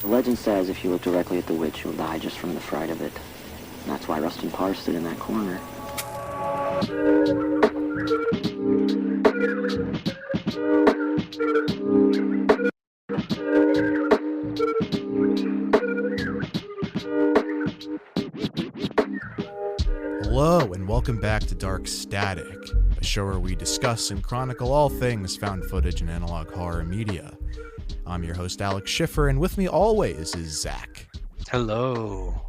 The legend says if you look directly at the witch, you'll die just from the fright of it. And that's why Rustin Parr stood in that corner. Hello, and welcome back to Dark Static, a show where we discuss and chronicle all things found footage and analog horror media. I'm your host, Alex Schiffer, and with me always is Zach. Hello.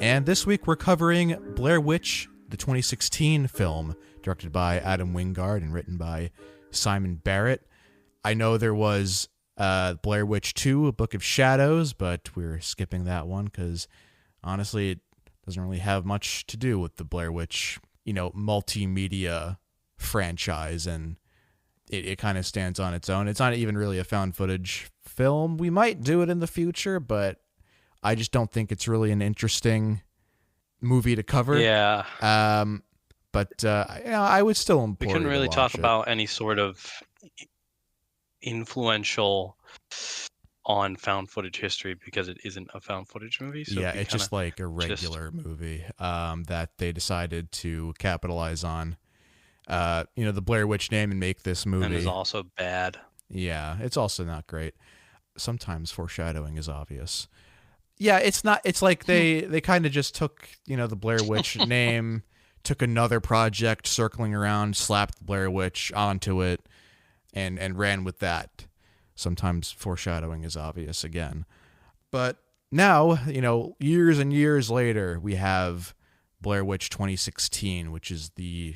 And this week we're covering Blair Witch, the 2016 film, directed by Adam Wingard and written by Simon Barrett. I know there was Blair Witch 2, A Book of Shadows, but we're skipping that one because honestly it doesn't really have much to do with the Blair Witch, multimedia franchise, and it kind of stands on its own. It's not even really a found footage film. We might do it in the future, but I just don't think it's really an interesting movie to cover. Yeah. I would still implore We you couldn't to really watch talk it. about any sort of influential on found footage history because it isn't a found footage movie. So Yeah, it's just like a regular movie that they decided to capitalize on, the Blair Witch name and make this movie. And is also bad. Yeah, it's also not great. Sometimes foreshadowing is obvious. Yeah, it's not. It's like they kind of just took, the Blair Witch name, took another project circling around, slapped Blair Witch onto it, and ran with that. Sometimes foreshadowing is obvious again. But now, years and years later, we have Blair Witch 2016, which is the,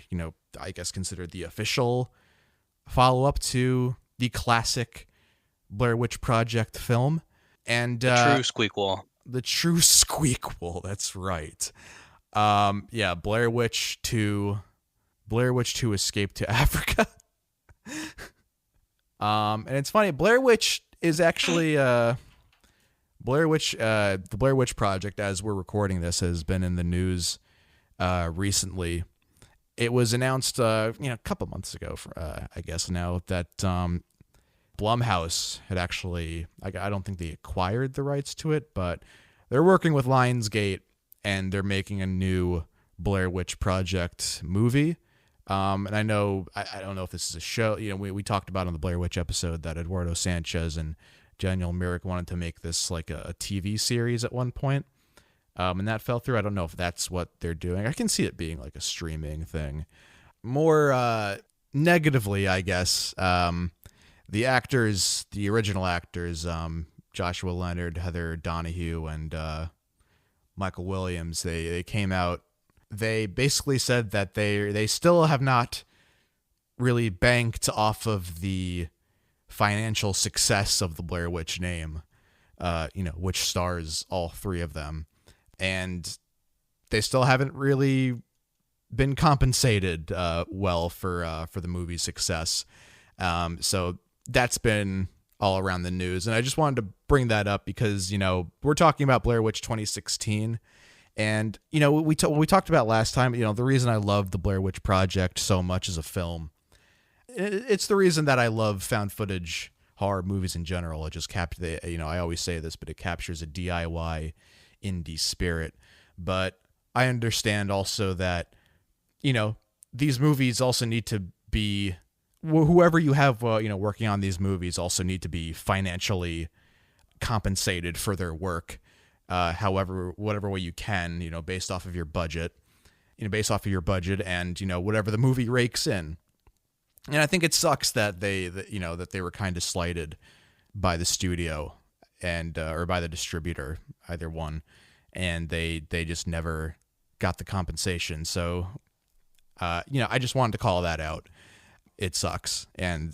I guess considered the official follow-up to the classic Blair Witch Project film. And The true squeakquel. The true squeakquel, that's right. Blair Witch 2 Escape to Africa. And it's funny, Blair Witch is actually the Blair Witch Project, as we're recording this, has been in the news recently. It was announced a couple months ago, I guess now, that Blumhouse had actually, I don't think they acquired the rights to it, but they're working with Lionsgate and they're making a new Blair Witch Project movie. And I know, I don't know if this is a show, we talked about on the Blair Witch episode that Eduardo Sanchez and Daniel Myrick wanted to make this like a TV series at one point. And that fell through. I don't know if that's what they're doing. I can see it being like a streaming thing. More negatively, I guess, the original actors, Joshua Leonard, Heather Donahue, and Michael Williams, they came out. They basically said that they still have not really banked off of the financial success of the Blair Witch name, which stars all three of them. And they still haven't really been compensated well for the movie's success. So that's been all around the news. And I just wanted to bring that up because, we're talking about Blair Witch 2016. And, we talked about last time, the reason I love the Blair Witch Project so much as a film, it's the reason that I love found footage horror movies in general. It just I always say this, but it captures a DIY indie spirit. But I understand also that, these movies also need to be, whoever you have, working on these movies also need to be financially compensated for their work. Whatever way you can, based off of your budget, and, whatever the movie rakes in. And I think it sucks that they were kind of slighted by the studio and, or by the distributor, either one. And they just never got the compensation. So, I just wanted to call that out. It sucks. And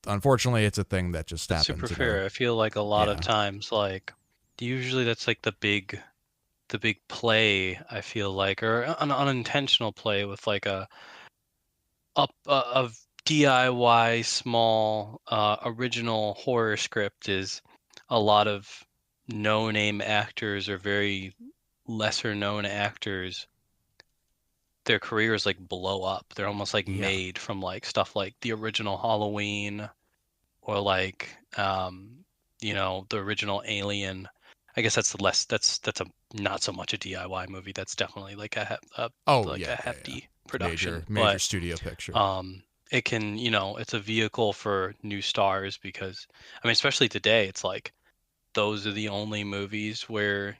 unfortunately it's a thing that just happens. Super fair. I feel like a lot of times, like, usually that's like the big play, I feel like, or an unintentional play with like a DIY small original horror script is a lot of no-name actors or very lesser-known actors. Their careers like blow up. They're almost like made from like stuff like the original Halloween or like the original Alien. I guess that's the less that's a not so much a DIY movie. That's definitely like Oh like yeah, a yeah, yeah. hefty production. Major But studio picture. it can, it's a vehicle for new stars because I mean, especially today, it's like those are the only movies where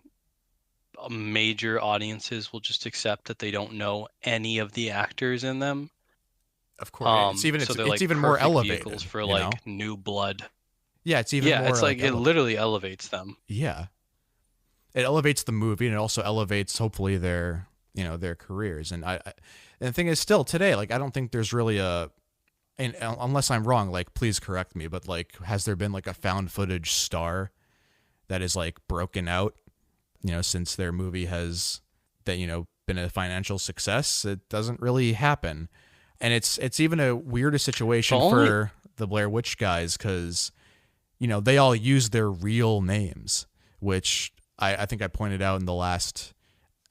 major audiences will just accept that they don't know any of the actors in them. Of course, it's even So they're it's like even more perfect vehicles elevated. for You know. like new blood. Yeah, it's even Yeah, more it's like like it elevated. literally elevates them. Yeah, it elevates the movie, and it also elevates hopefully their their careers. And and the thing is, still today, like I don't think there's really a, and unless I'm wrong, like please correct me, but like has there been like a found footage star that is like broken out, since their movie has that been a financial success? It doesn't really happen, and it's even a weirder situation for the Blair Witch guys because they all use their real names, which I think I pointed out in the last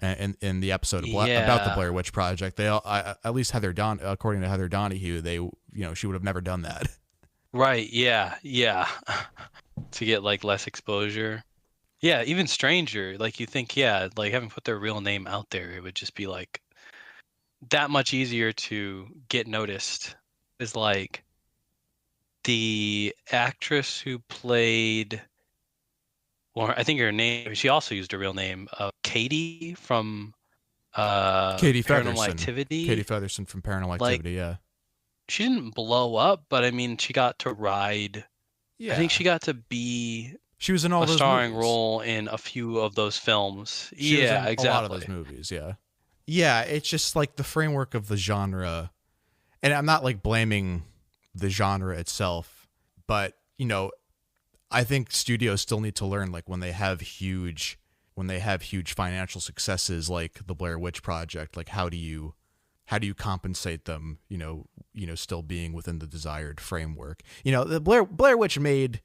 in the episode about the Yeah. Blair Witch Project. They all, at least according to Heather Donahue, they she would have never done that. Right, yeah, yeah. To get like less exposure. Yeah, even stranger, like you think, yeah, like having put their real name out there, it would just be like that much easier to get noticed. Is like the actress who played, or I think her name, she also used her real name, Katie from Katie Paranormal Featherston. Katie Activity. Featherston from Paranormal Like Activity. Yeah. she didn't blow up, but I mean, she got to ride. I think Yeah. she got to be She was in all a those starring movies. role in a few of those films. She was Yeah, in a lot of exactly. those movies. Yeah. Yeah. It's just like the framework of the genre. And I'm not like blaming the genre itself, but I think studios still need to learn, like when they have huge financial successes like the Blair Witch Project, like how do you compensate them, still being within the desired framework. The Blair Witch made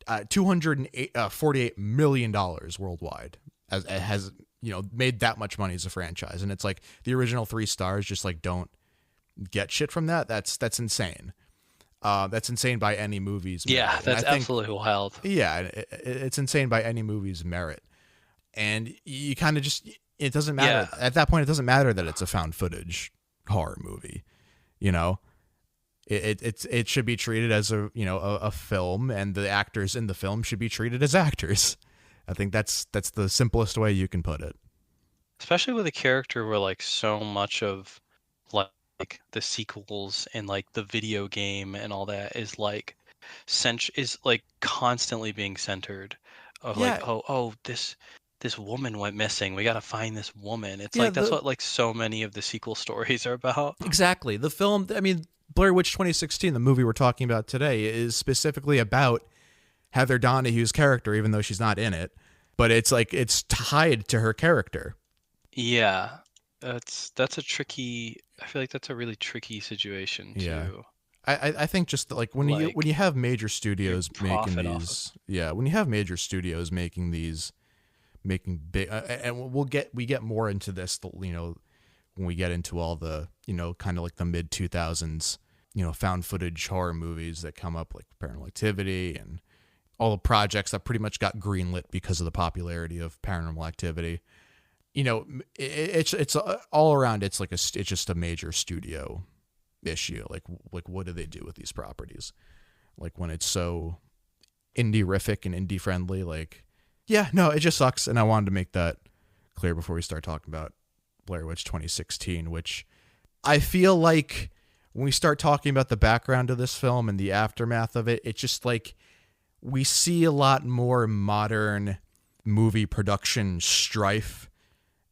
$248 million worldwide, as it has made that much money as a franchise, and it's like the original 3 stars just like don't get shit from that. That's insane. That's insane by any movie's merit. Yeah, And that's I think, absolutely wild. yeah, it's insane by any movie's merit. And you kind of just, it doesn't matter. Yeah. At that point, it doesn't matter that it's a found footage horror movie. It should be treated as a film, and the actors in the film should be treated as actors. I think that's the simplest way you can put it. Especially with a character where like so much of like the sequels and like the video game and all that is like is like constantly being centered of like, Yeah, oh, this woman went missing. We got to find this woman. It's yeah, like that's what like so many of the sequel stories are about. exactly. The film, I mean, Blair Witch 2016, the movie we're talking about today, is specifically about Heather Donahue's character, even though she's not in it. But it's like it's tied to her character. Yeah. That's a tricky, I feel like that's a really tricky situation Yeah. to I think just like when you have major studios making profit off these, yeah, when you have major studios making these, making big, and we get more into this, when we get into all the kind of like the mid 2000s, found footage horror movies that come up, like Paranormal Activity and all the projects that pretty much got greenlit because of the popularity of Paranormal Activity. It's all around. It's like it's just a major studio issue. Like what do they do with these properties? Like when it's so indie-rific and indie friendly, like, yeah, no, it just sucks. And I wanted to make that clear before we start talking about Blair Witch 2016, which I feel like when we start talking about the background of this film and the aftermath of it, it's just like we see a lot more modern movie production strife,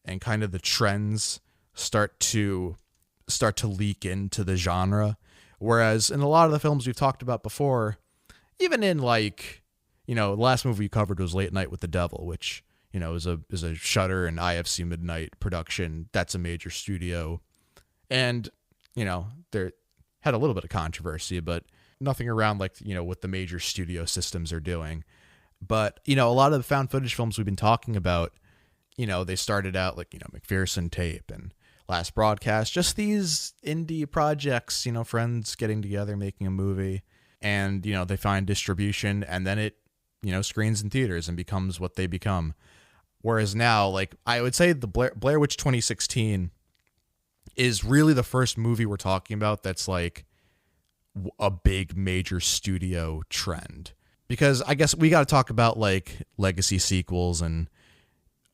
and kind of the trends start to leak into the genre. Whereas in a lot of the films we've talked about before, even in like, the last movie we covered was Late Night with the Devil, which, is a Shudder and IFC Midnight production. That's a major studio. And, there had a little bit of controversy, but nothing around like, what the major studio systems are doing. But, a lot of the found footage films we've been talking about, they started out like, McPherson Tape and Last Broadcast, just these indie projects, friends getting together, making a movie, and, they find distribution, and then it, screens in theaters and becomes what they become. Whereas now, like, I would say the Blair Witch 2016 is really the first movie we're talking about that's like a big major studio trend. Because I guess we got to talk about like legacy sequels and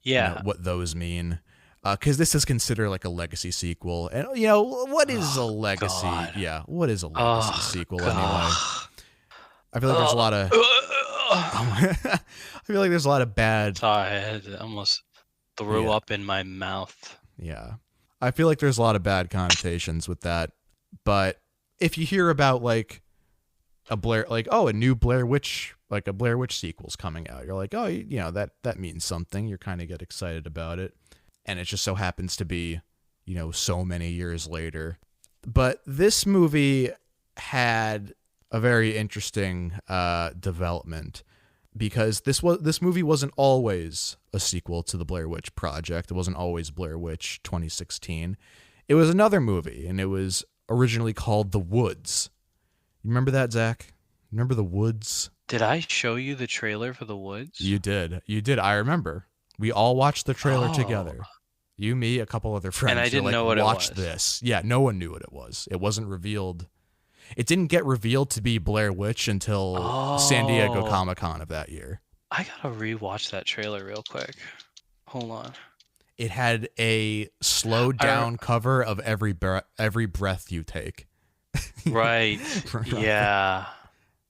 what those mean. Because this is considered like a legacy sequel. And, what is a legacy? God. Yeah, what is a legacy sequel God. anyway? I feel like there's a lot of... I feel like there's a lot of bad... Sorry, I had to almost throw up in my mouth. Yeah. I feel like there's a lot of bad connotations with that. But if you hear about like a new Blair Witch, like a Blair Witch sequel's coming out, you're like, oh, that means something. You kind of get excited about it. And it just so happens to be, so many years later. But this movie had a very interesting development, because this movie wasn't always a sequel to the Blair Witch Project. It wasn't always Blair Witch 2016. It was another movie, and it was originally called The Woods. You remember that, Zach? Remember The Woods? Did I show you the trailer for The Woods? You did. I remember. We all watched the trailer together. You, me, a couple other friends. And I didn't know what it was. Watch this. Yeah, no one knew what it was. It wasn't revealed. It didn't get revealed to be Blair Witch until San Diego Comic-Con of that year. I gotta rewatch that trailer real quick. Hold on. It had a slowed down cover of every breath you take. Right. Yeah.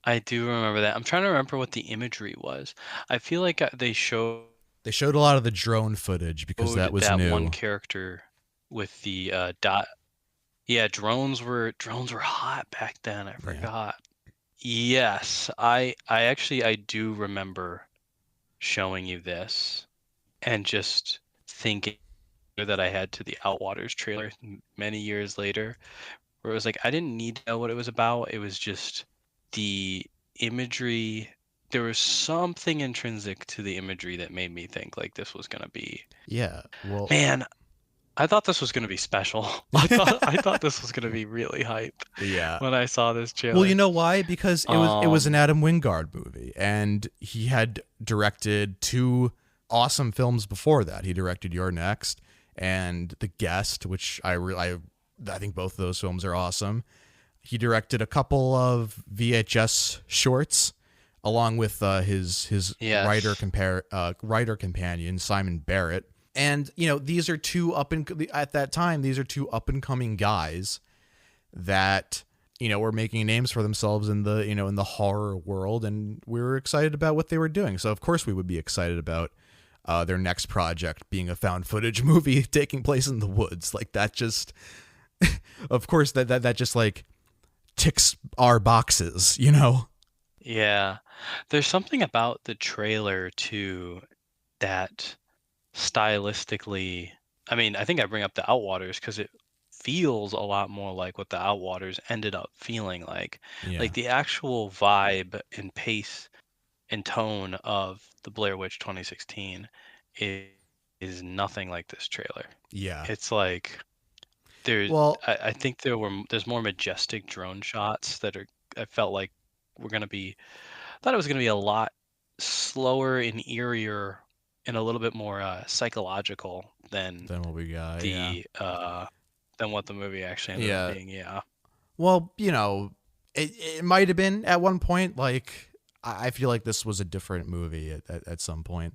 I do remember that. I'm trying to remember what the imagery was. I feel like they showed a lot of the drone footage because that was new. One character with the dot. Yeah, drones were hot back then. I forgot. Yeah. Yes, I do remember showing you this and just thinking that I had to the Outwaters trailer many years later, where it was like I didn't need to know what it was about. It was just the imagery. There was something intrinsic to the imagery that made me think like this was gonna be. Yeah. Well, man, I thought this was gonna be special. I thought this was gonna be really hype. Yeah. When I saw this trailer. Well, you know why? Because it was an Adam Wingard movie, and he had directed 2 awesome films before that. He directed You're Next and The Guest, which I think both of those films are awesome. He directed a couple of VHS shorts, along with his writer companion Simon Barrett. And these are 2 up and coming guys that were making names for themselves in the horror world, and we were excited about what they were doing. So of course we would be excited about their next project being a found footage movie taking place in the woods. Like that just of course that just like ticks our boxes, Yeah. There's something about the trailer too that stylistically, I mean, I think I bring up the Outwaters because it feels a lot more like what the Outwaters ended up feeling like. Yeah. Like the actual vibe and pace and tone of the Blair Witch 2016 is nothing like this trailer. Yeah. It's like I think there's more majestic drone shots that I felt like thought it was gonna be a lot slower and eerier and a little bit more psychological than what we got. Than what the movie actually ended up being. Yeah. Well, it might have been at one point. Like I feel like this was a different movie at some point.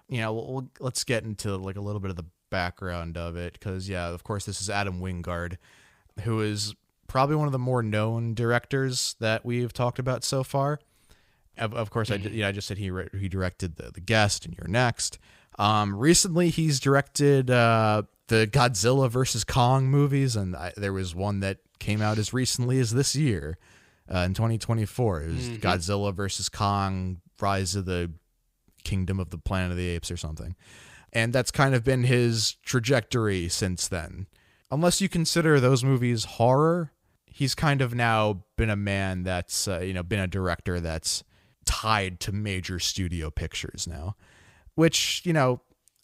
Let's get into like a little bit of the background of it, because of course this is Adam Wingard, who is probably one of the more known directors that we've talked about so far. Of course, I just said he directed the Guest and You're Next. Recently, he's directed the Godzilla versus Kong movies, and there was one that came out as recently as this year, in 2024. It was Godzilla versus Kong: Rise of the Kingdom of the Planet of the Apes or something, and that's kind of been his trajectory since then. Unless you consider those movies horror, he's kind of now been a man that's been a director that's tied to major studio pictures now, which a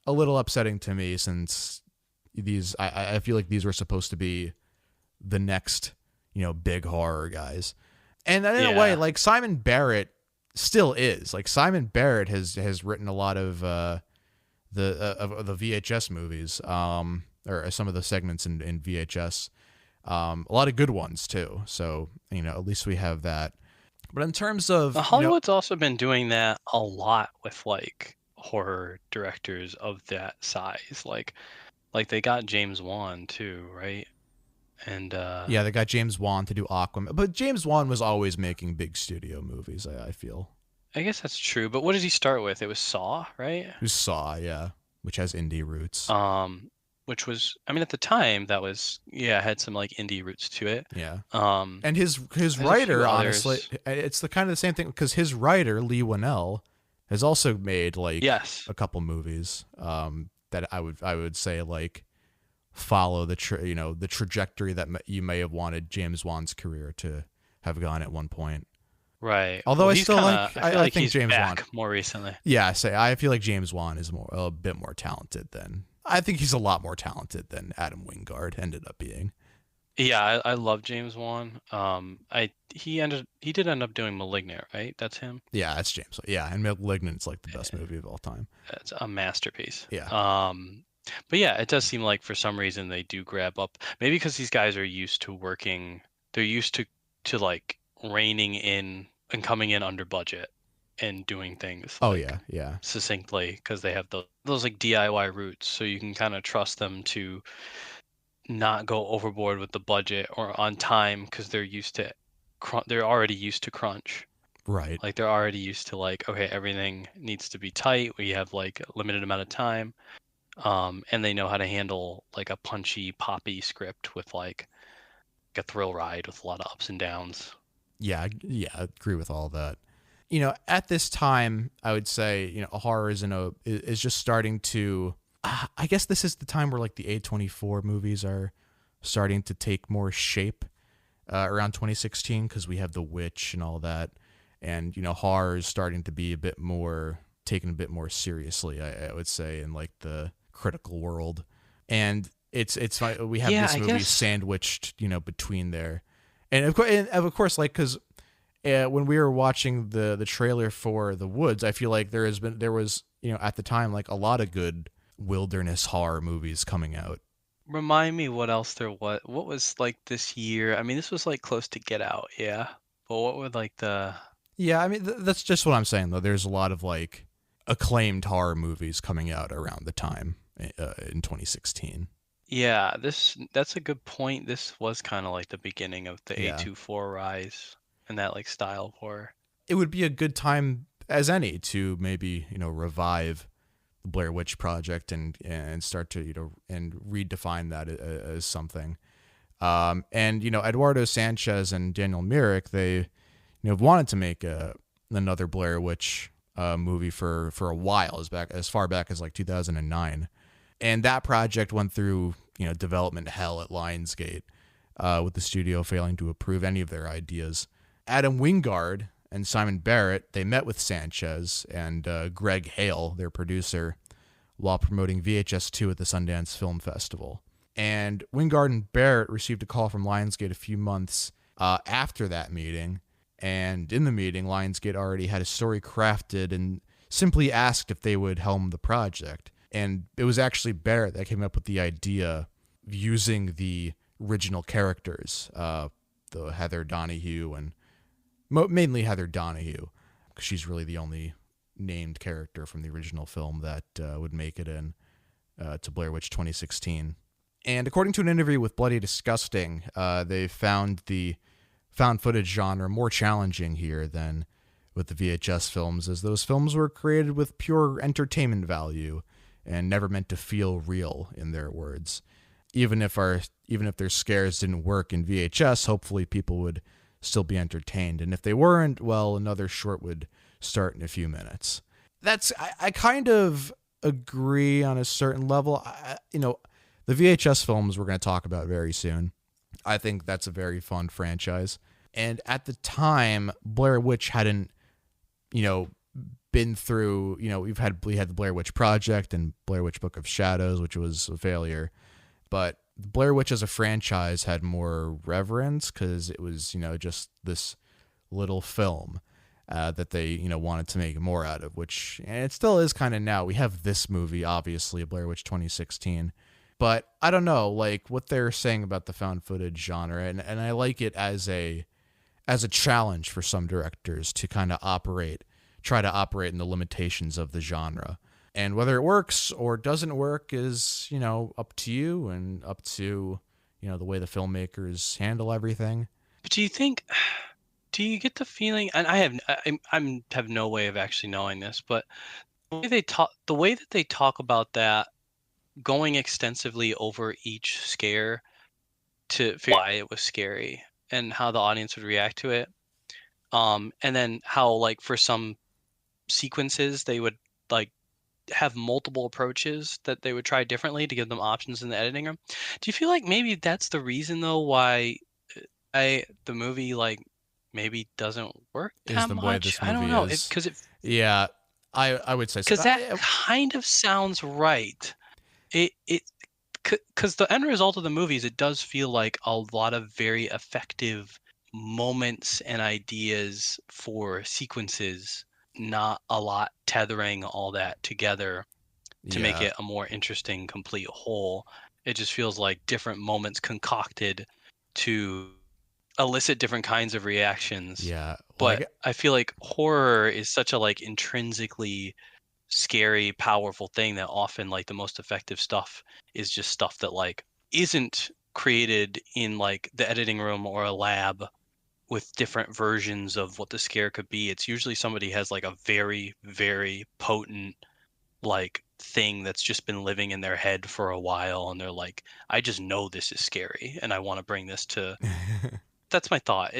little upsetting to me, since I feel like these were supposed to be the next big horror guys. And in a way, like Simon Barrett still is. Like Simon Barrett has written a lot of the VHS movies, or some of the segments in VHS. A lot of good ones too. So, at least we have that. But in terms of Hollywood's also been doing that a lot with like horror directors of that size. Like they got James Wan too, right? And yeah, they got James Wan to do Aquaman, but James Wan was always making big studio movies. I feel. I guess that's true. But what did he start with? It was Saw, right? It was Saw, yeah, which has indie roots. Which was, I mean, at the time that was, had some like indie roots to it. Yeah. And his writer, honestly, it's the kind of the same thing, because his writer Lee Winnell has also made like a couple movies that I would say like follow the trajectory that you may have wanted James Wan's career to have gone at one point. Right. Although I still like, I think he's James back Wan more recently. Yeah, I feel like James Wan is a bit more talented than. I think he's a lot more talented than Adam Wingard ended up being. Yeah, I love James Wan. He did end up doing *Malignant*, right? That's him. Yeah, that's James. Yeah, and *Malignant's like the best movie of all time. It's a masterpiece. Yeah. But yeah, it does seem like for some reason they do grab up. Maybe because these guys are used to working. They're used to like reining in and coming in under budget and doing things. Yeah. Succinctly, because they have those like DIY roots, so you can kind of trust them to not go overboard with the budget or on time, because they're already used to crunch. Right. Like they're already used to like, okay, everything needs to be tight. We have like a limited amount of time. And they know how to handle like a punchy, poppy script with like a thrill ride with a lot of ups and downs. Yeah, I agree with all that. At this time, I would say, horror is just starting to. I guess this is the time where like the A24 movies are starting to take more shape around 2016, because we have The Witch and all that, and horror is starting to be taken a bit more seriously. I would say in like the critical world, and it's we have this movie sandwiched between there, and of course like because. When we were watching the trailer for The Woods, I feel like there was at the time like a lot of good wilderness horror movies coming out. Remind me what else there was. What was like this year? I mean, this was like close to Get Out, yeah. But what would like the? Yeah, I mean that's just what I'm saying though. There's a lot of like acclaimed horror movies coming out around the time in 2016. Yeah, that's a good point. This was kind of like the beginning of the A24 rise. And that like style of horror. It would be a good time as any to maybe revive the Blair Witch Project and start to and redefine that as something. And Eduardo Sanchez and Daniel Myrick, they wanted to make another Blair Witch movie for a while, as far back as like 2009, and that project went through development hell at Lionsgate, with the studio failing to approve any of their ideas. Adam Wingard and Simon Barrett, they met with Sanchez and Greg Hale, their producer, while promoting VHS 2 at the Sundance Film Festival. And Wingard and Barrett received a call from Lionsgate a few months after that meeting. And in the meeting, Lionsgate already had a story crafted and simply asked if they would helm the project. And it was actually Barrett that came up with the idea of using the original characters, the Heather Donahue and mainly Heather Donahue, because she's really the only named character from the original film that would make it in to Blair Witch 2016. And according to an interview with Bloody Disgusting, they found the found footage genre more challenging here than with the VHS films, as those films were created with pure entertainment value and never meant to feel real, in their words. Even if their scares didn't work in VHS, hopefully people would still be entertained, and if they weren't, well, another short would start in a few minutes. I kind of agree on a certain level. The VHS films we're going to talk about very soon, I think that's a very fun franchise, and at the time, Blair Witch hadn't been through, we had the Blair Witch Project and Blair Witch Book of Shadows, which was a failure, but Blair Witch as a franchise had more reverence because it was, just this little film. that they wanted to make more out of, which and it still is kind of now. We have this movie, obviously, Blair Witch 2016, but I don't know, like what they're saying about the found footage genre, and I like it as a challenge for some directors to kind of try to operate in the limitations of the genre. And whether it works or doesn't work is, up to you and up to, the way the filmmakers handle everything. But do you get the feeling, and I have no way of actually knowing this, but the way that they talk about that, going extensively over each scare to figure out why it was scary and how the audience would react to it. And then how, like, for some sequences they would like have multiple approaches that they would try differently to give them options in the editing room. Do you feel like maybe that's the reason though why the movie like maybe doesn't work that The way much? this I don't movie know is. because Yeah, I would say so. because that kind of sounds right. It because the end result of the movies, it does feel like a lot of very effective moments and ideas for sequences, not a lot tethering all that together to make it a more interesting, complete whole. It just feels like different moments concocted to elicit different kinds of reactions. Yeah, But I feel like horror is such a like intrinsically scary, powerful thing that often like the most effective stuff is just stuff that like isn't created in like the editing room or a lab with different versions of what the scare could be. It's usually somebody has like a very, very potent like thing that's just been living in their head for a while, and they're like, I just know this is scary and I want to bring this to that's my thought.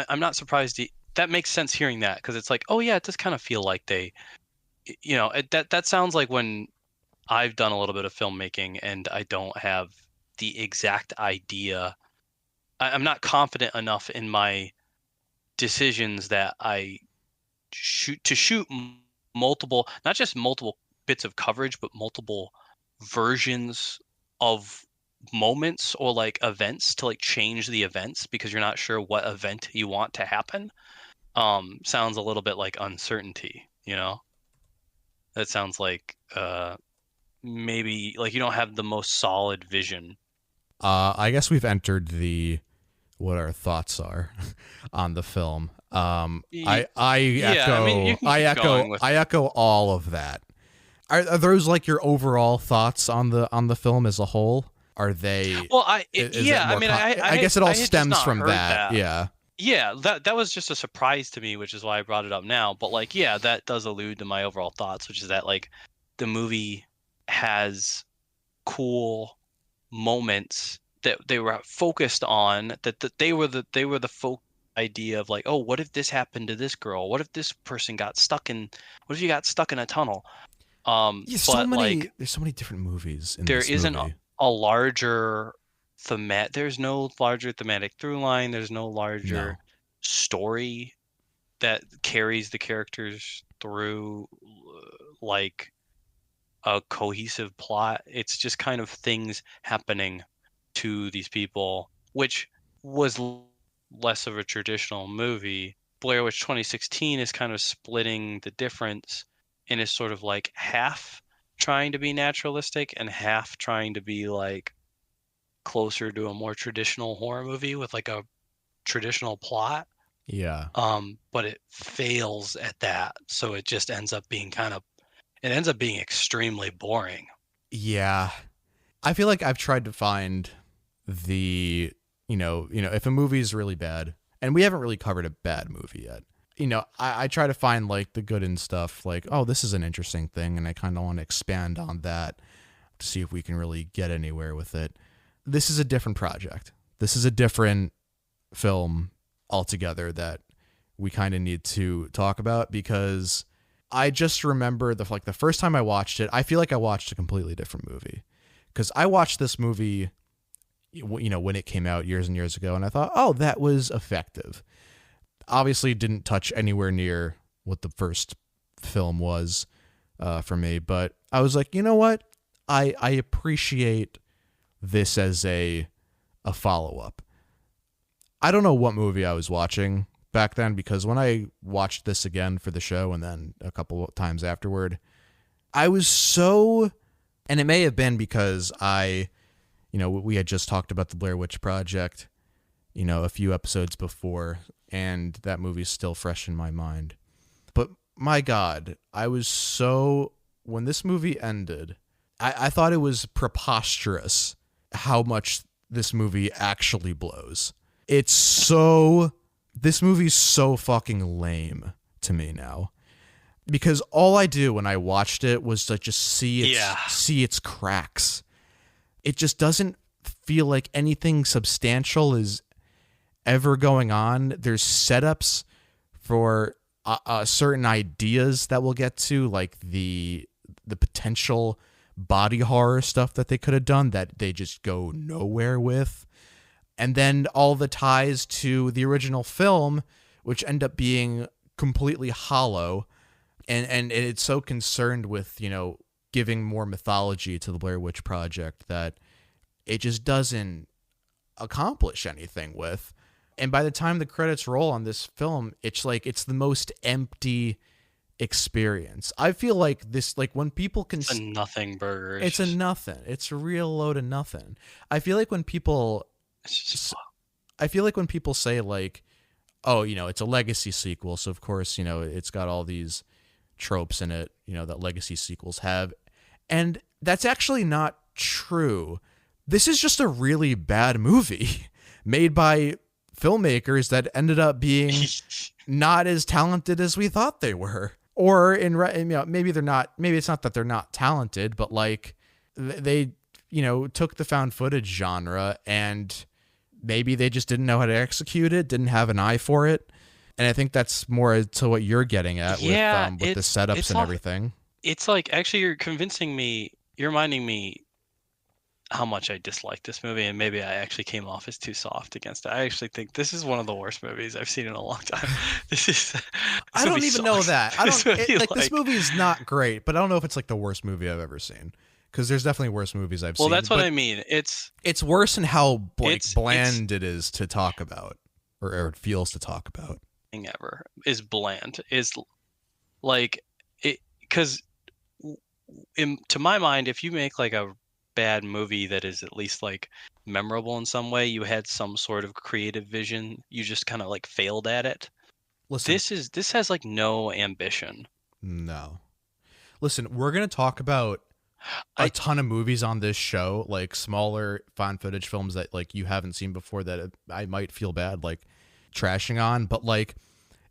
I'm not surprised that makes sense hearing that, because it's like, oh yeah, it does kind of feel like they that sounds like when I've done a little bit of filmmaking and I don't have the exact idea. I'm not confident enough in my decisions that I shoot multiple, not just multiple bits of coverage, but multiple versions of moments or like events to like change the events because you're not sure what event you want to happen. Sounds a little bit like uncertainty, That sounds like maybe like you don't have the most solid vision. I guess we've entered what our thoughts are on the film. I echo all of that. Are those like your overall thoughts on the film as a whole? Are they? Well, I guess it all stems from that. Yeah. Yeah, that was just a surprise to me, which is why I brought it up now. But like, yeah, that does allude to my overall thoughts, which is that like the movie has cool moments that they were focused on, that they were the folk idea of like, oh, what if this happened to this girl? What if this person got stuck in? What if you got stuck in a tunnel? There's so many different movies in there this isn't movie. a larger there's no larger thematic through line. There's no larger story that carries the characters through like a cohesive plot. It's just kind of things happening to these people, which was less of a traditional movie. Blair Witch 2016 is kind of splitting the difference and is sort of like half trying to be naturalistic and half trying to be like closer to a more traditional horror movie with like a traditional plot. Yeah. But it fails at that, so it just ends up being extremely boring. Yeah. I feel like I've tried to find the if a movie is really bad, and we haven't really covered a bad movie yet. I try to find like the good in stuff, like, oh, this is an interesting thing, and I kind of want to expand on that to see if we can really get anywhere with it. This is a different project. This is a different film altogether that we kind of need to talk about, because I just remember the first time I watched it, I feel like I watched a completely different movie, because I watched this movie, when it came out years and years ago, and I thought, oh, that was effective. Obviously didn't touch anywhere near what the first film was for me, but I was like, you know what? I appreciate this as a follow-up. I don't know what movie I was watching back then, because when I watched this again for the show and then a couple of times afterward, I was so, and it may have been because we had just talked about the Blair Witch Project, a few episodes before, and that movie's still fresh in my mind. But my God, when this movie ended, I thought it was preposterous how much this movie actually blows. This movie's so fucking lame to me now. Because all I do when I watched it was to just see its cracks. It just doesn't feel like anything substantial is ever going on. There's setups for certain ideas that we'll get to, like the potential body horror stuff that they could have done that they just go nowhere with. And then all the ties to the original film, which end up being completely hollow. And it's so concerned with, giving more mythology to the Blair Witch Project that it just doesn't accomplish anything with. And by the time the credits roll on this film, it's like it's the most empty experience. I feel like this, like when people can... It's a nothing burger. It's a nothing. It's a real load of nothing. I feel like when people... I feel like when people say like, oh, it's a legacy sequel, so of course, it's got all these tropes in it, that legacy sequels have. And that's actually not true. This is just a really bad movie made by filmmakers that ended up being not as talented as we thought they were. Or maybe they're not, maybe it's not that they're not talented, but like they, took the found footage genre and maybe they just didn't know how to execute it, didn't have an eye for it. And I think that's more to what you're getting at with the setups and everything. It's like, actually, you're reminding me how much I dislike this movie, and maybe I actually came off as too soft against it. I actually think this is one of the worst movies I've seen in a long time. I don't even know that. This movie is not great, but I don't know if it's like the worst movie I've ever seen. Because there's definitely worse movies I've seen. Well, that's what I mean. It's worse in how bland it is to talk about, or it feels to talk about. Ever is bland, is like it, because to my mind, if you make like a bad movie that is at least like memorable in some way, you had some sort of creative vision, you just kind of like failed at it. Listen, this has like no ambition. No. Listen, we're gonna talk about a ton of movies on this show, like smaller found footage films that like you haven't seen before that I might feel bad like trashing on, but like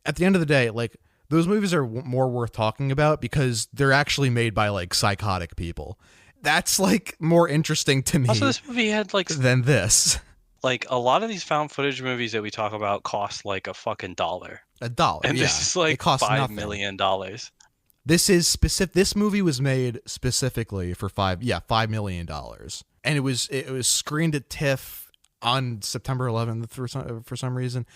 at the end of the day, like those movies are more worth talking about because they're actually made by like psychotic people. That's like more interesting to me. Also, this movie had like than this. Like a lot of these found footage movies that we talk about cost like a fucking $1. $1, and this is like it costs $5 million. This is specific. This movie was made specifically for $5 million, and it was screened at TIFF on September 11th for some reason,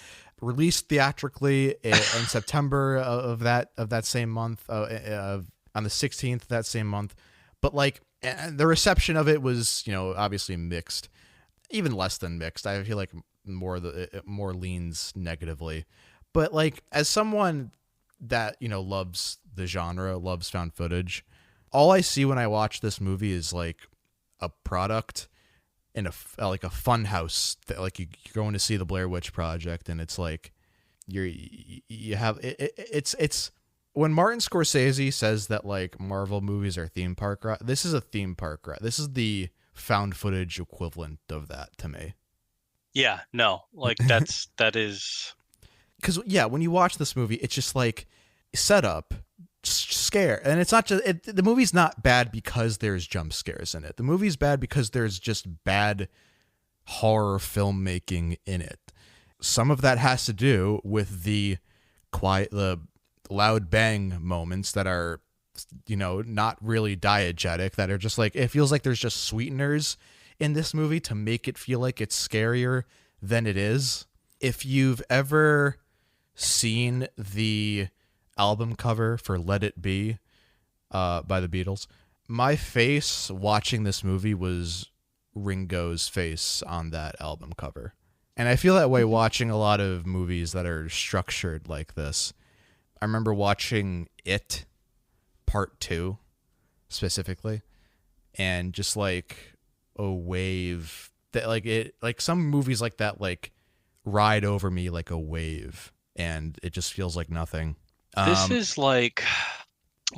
released theatrically in September of that same month, on the 16th that same month. But like the reception of it was, obviously mixed, even less than mixed. I feel like more leans negatively. But like as someone that loves the genre, loves found footage, all I see when I watch this movie is like a product in like a fun house that like you're going to see the Blair Witch Project, and it's like it's when Martin Scorsese says that like Marvel movies are theme park ride, this is a theme park ride. This is the found footage equivalent of that to me. Yeah, no, like that is because when you watch this movie, it's just like setup, scare, and it's not just the movie's not bad because there's jump scares in it. The movie's bad because there's just bad horror filmmaking in it. Some of that has to do with the loud bang moments that are, not really diegetic, that are just like, it feels like there's just sweeteners in this movie to make it feel like it's scarier than it is. If you've ever seen the album cover for Let It Be by the Beatles, my face watching this movie was Ringo's face on that album cover. And I feel that way watching a lot of movies that are structured like this. I remember watching It Part 2 specifically, and just like a wave that like some movies like that like ride over me like a wave, and it just feels like nothing. This is like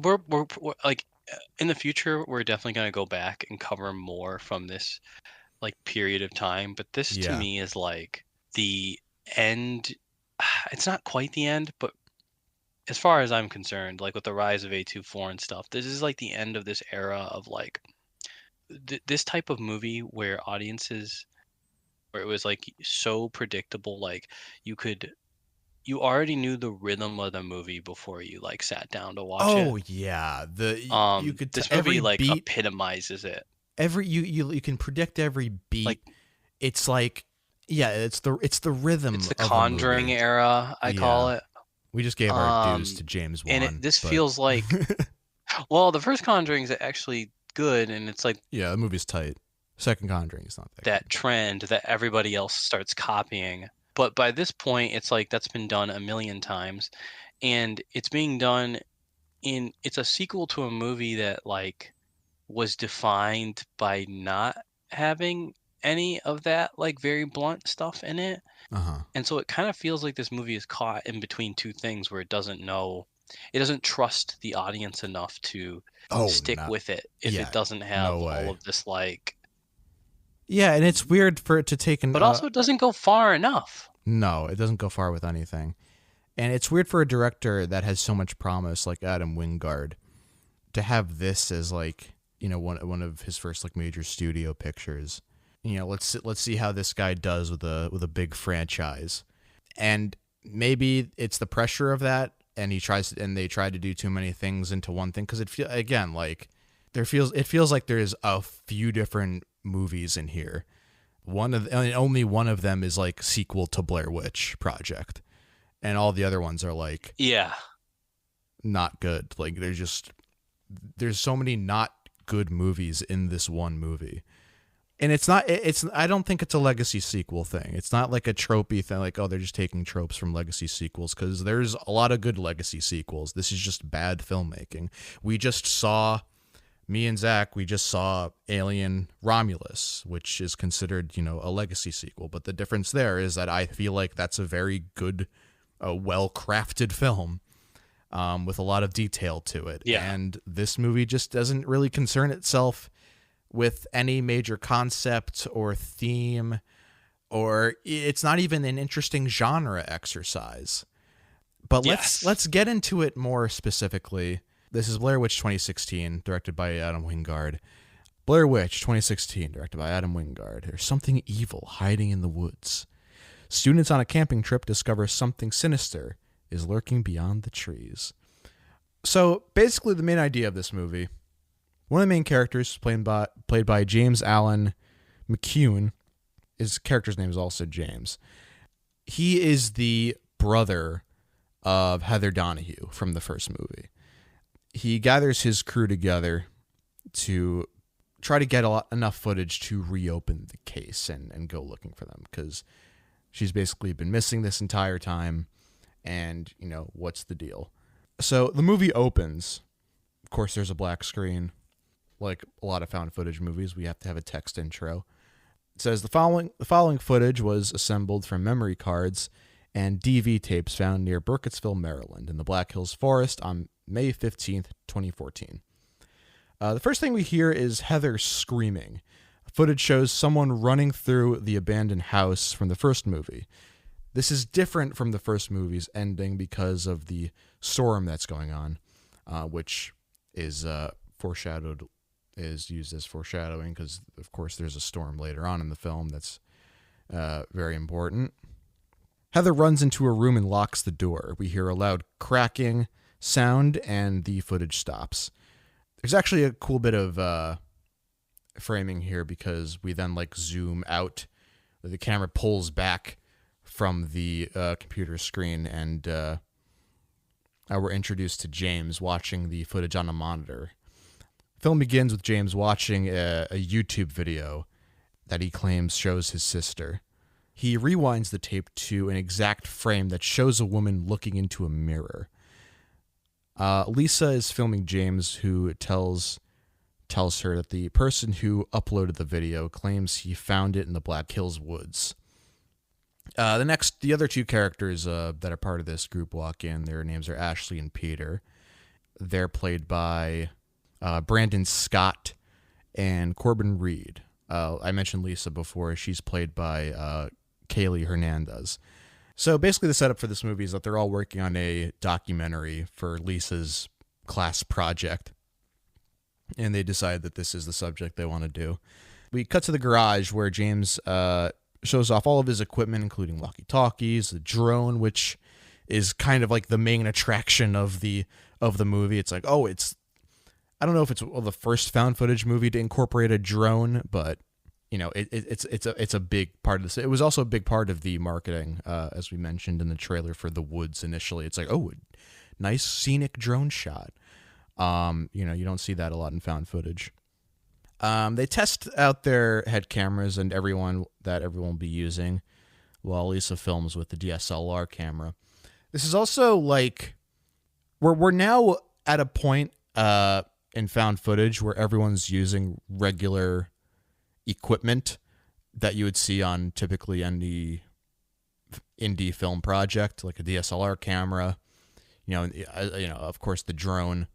we're like in the future we're definitely going to go back and cover more from this like period of time, but this to Yeah. me is like the end. It's not quite the end, but as far as I'm concerned, like with the rise of A24 and stuff, this is like the end of this era of like this type of movie where audiences, where it was like so predictable, like you already knew the rhythm of the movie before you like sat down to watch Oh it. yeah, you could This every movie like beat, epitomizes it. every you can predict every beat. Like It's like, yeah, it's the rhythm it's the of a Conjuring movie. era, I call Yeah. it. We just gave our dues to James And Wan. this but- feels like, well, the first Conjuring's actually good, and it's like yeah, the movie's tight. Second Conjuring is not that trend that everybody else starts copying. But by this point, it's like that's been done a million times, and it's being done it's a sequel to a movie that like was defined by not having any of that like very blunt stuff in it. Uh-huh. And so it kind of feels like this movie is caught in between two things where it doesn't trust the audience enough to stick with it if it doesn't have all of this like. Yeah, and it's weird for it to take But also it doesn't go far enough. No, it doesn't go far with anything. And it's weird for a director that has so much promise like Adam Wingard to have this as like, you know, one of his first like major studio pictures. You know, let's see how this guy does with a big franchise. And maybe it's the pressure of that, and they try to do too many things into one thing, because it feels like there's a few different movies in here. Only one of them is like sequel to Blair Witch Project, and all the other ones are like not good. Like there's so many not good movies in this one movie. And I don't think it's a legacy sequel thing. It's not like a tropey thing, like, oh, they're just taking tropes from legacy sequels, because there's a lot of good legacy sequels. This is just bad filmmaking. Me and Zach, we just saw Alien Romulus, which is considered, you know, a legacy sequel. But the difference there is that I feel like that's a very good, well-crafted film with a lot of detail to it. Yeah. And this movie just doesn't really concern itself with any major concept or theme, or it's not even an interesting genre exercise. But let's get into it more specifically. This is Blair Witch 2016, directed by Adam Wingard. Blair Witch 2016, directed by Adam Wingard. There's something evil hiding in the woods. Students on a camping trip discover something sinister is lurking beyond the trees. So basically the main idea of this movie, one of the main characters, played by James Allen McCune, his character's name is also James. He is the brother of Heather Donahue from the first movie. He gathers his crew together to try to get enough footage to reopen the case and go looking for them, because she's basically been missing this entire time, and, you know, what's the deal? So the movie opens. Of course, there's a black screen. Like a lot of found footage movies, we have to have a text intro. It says the following footage was assembled from memory cards and DV tapes found near Burkittsville, Maryland, in the Black Hills Forest on May 15th, 2014. The first thing we hear is Heather screaming. Footage shows someone running through the abandoned house from the first movie. This is different from the first movie's ending because of the storm that's going on, which is used as foreshadowing, because of course there's a storm later on in the film that's very important. Heather runs into a room and locks the door. We hear a loud cracking sound and the footage stops. There's actually a cool bit of framing here, because we then like zoom out. The camera pulls back from the computer screen, and we're introduced to James watching the footage on a monitor. Film begins with James watching a YouTube video that he claims shows his sister. he rewinds the tape to an exact frame that shows a woman looking into a mirror. Lisa is filming James, who tells her that the person who uploaded the video claims he found it in the Black Hills woods. The other two characters that are part of this group walk in. Their names are Ashley and Peter. They're played by Brandon Scott and Corbin Reed. I mentioned Lisa before. She's played by Kaylee Hernandez. So basically the setup for this movie is that they're all working on a documentary for Lisa's class project. And they decide that this is the subject they want to do. We cut to the garage where James shows off all of his equipment, including walkie-talkies, the drone, which is kind of like the main attraction of the movie. It's like, I don't know if it's the first found footage movie to incorporate a drone, but it's a big part of this. It was also a big part of the marketing, as we mentioned in the trailer for The Woods initially. It's like, nice scenic drone shot. You don't see that a lot in found footage. They test out their head cameras and everyone will be using while Lisa films with the DSLR camera. This is also like we're now at a point in found footage where everyone's using regular equipment that you would see on typically any indie film project, like a DSLR camera, of course the drone.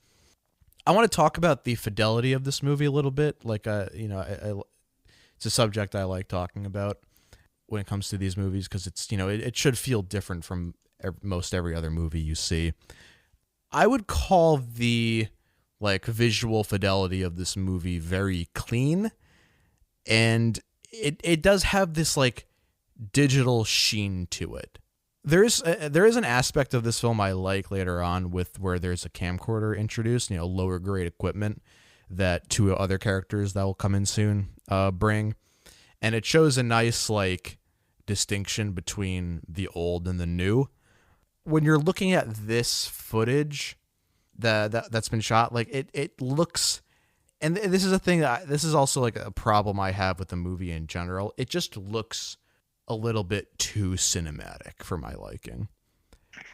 I want to talk about the fidelity of this movie a little bit. Like, it's a subject I like talking about when it comes to these movies because it's, it should feel different from most every other movie you see. I would call the visual fidelity of this movie very clean, and it does have this digital sheen to it. There is an aspect of this film I like later on with where there's a camcorder introduced, lower grade equipment that two other characters that will come in soon bring, and it shows a nice distinction between the old and the new. When you're looking at this footage that's been shot, it looks, and this is a thing this is also a problem I have with the movie in general. It just looks a little bit too cinematic for my liking,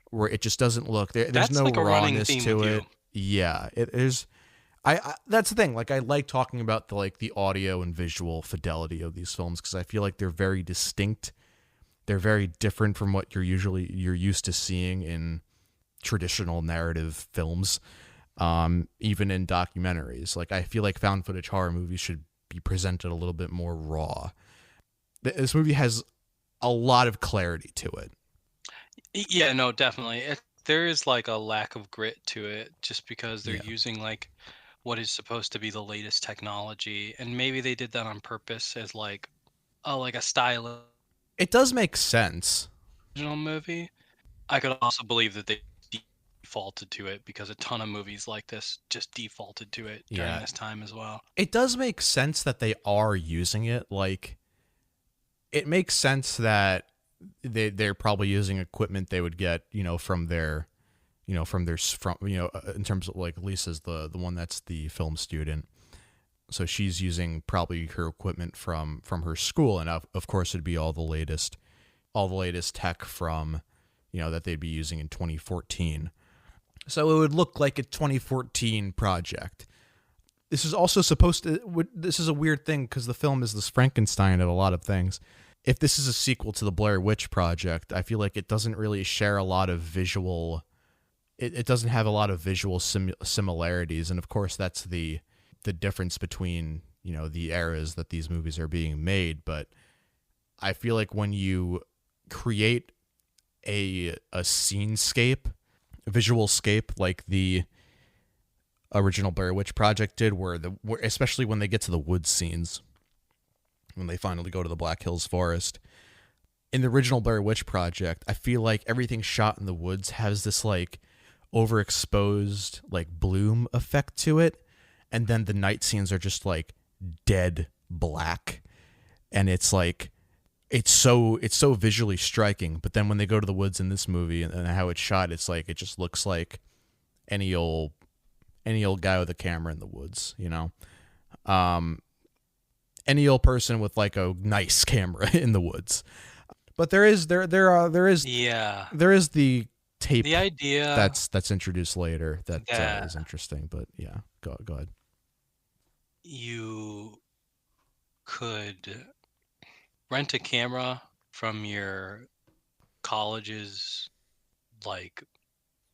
where it just doesn't look there's no rawness to it. Yeah, it is. I that's the thing. I like talking about the audio and visual fidelity of these films because I feel like they're very distinct. They're very different from what you're used to seeing in traditional narrative films, even in documentaries. I feel like found footage horror movies should be presented a little bit more raw. This movie has a lot of clarity to it. Yeah, no, definitely. There is a lack of grit to it just because they're using what is supposed to be the latest technology, and maybe they did that on purpose as a style It does make sense. Original movie. I could also believe that they defaulted to it because a ton of movies like this just defaulted to it during this time as well. It does make sense that they are using it. It makes sense that they're probably using equipment they would get, from their, in terms of Lisa's the one that's the film student. So she's using probably her equipment from her school. And of course it'd be all the latest tech from, that they'd be using in 2014. So it would look like a 2014 project. This is also this is a weird thing because the film is this Frankenstein of a lot of things. If this is a sequel to the Blair Witch Project, I feel like it doesn't really share a lot of visual. It doesn't have a lot of visual similarities, and of course that's the difference between the eras that these movies are being made. But I feel like when you create a scenescape, a visual scape like the original Blair Witch Project did, where especially when they get to the woods scenes, when they finally go to the Black Hills Forest. In the original Blair Witch Project, I feel like everything shot in the woods has this overexposed bloom effect to it, and then the night scenes are just dead black, and it's so visually striking. But then when they go to the woods in this movie and how it's shot, it's it just looks like any old guy with a camera in the woods, any old person with a nice camera in the woods. But there is Yeah. the tape The idea that's introduced later that that is interesting. But yeah, go ahead. you could rent a camera from your college's like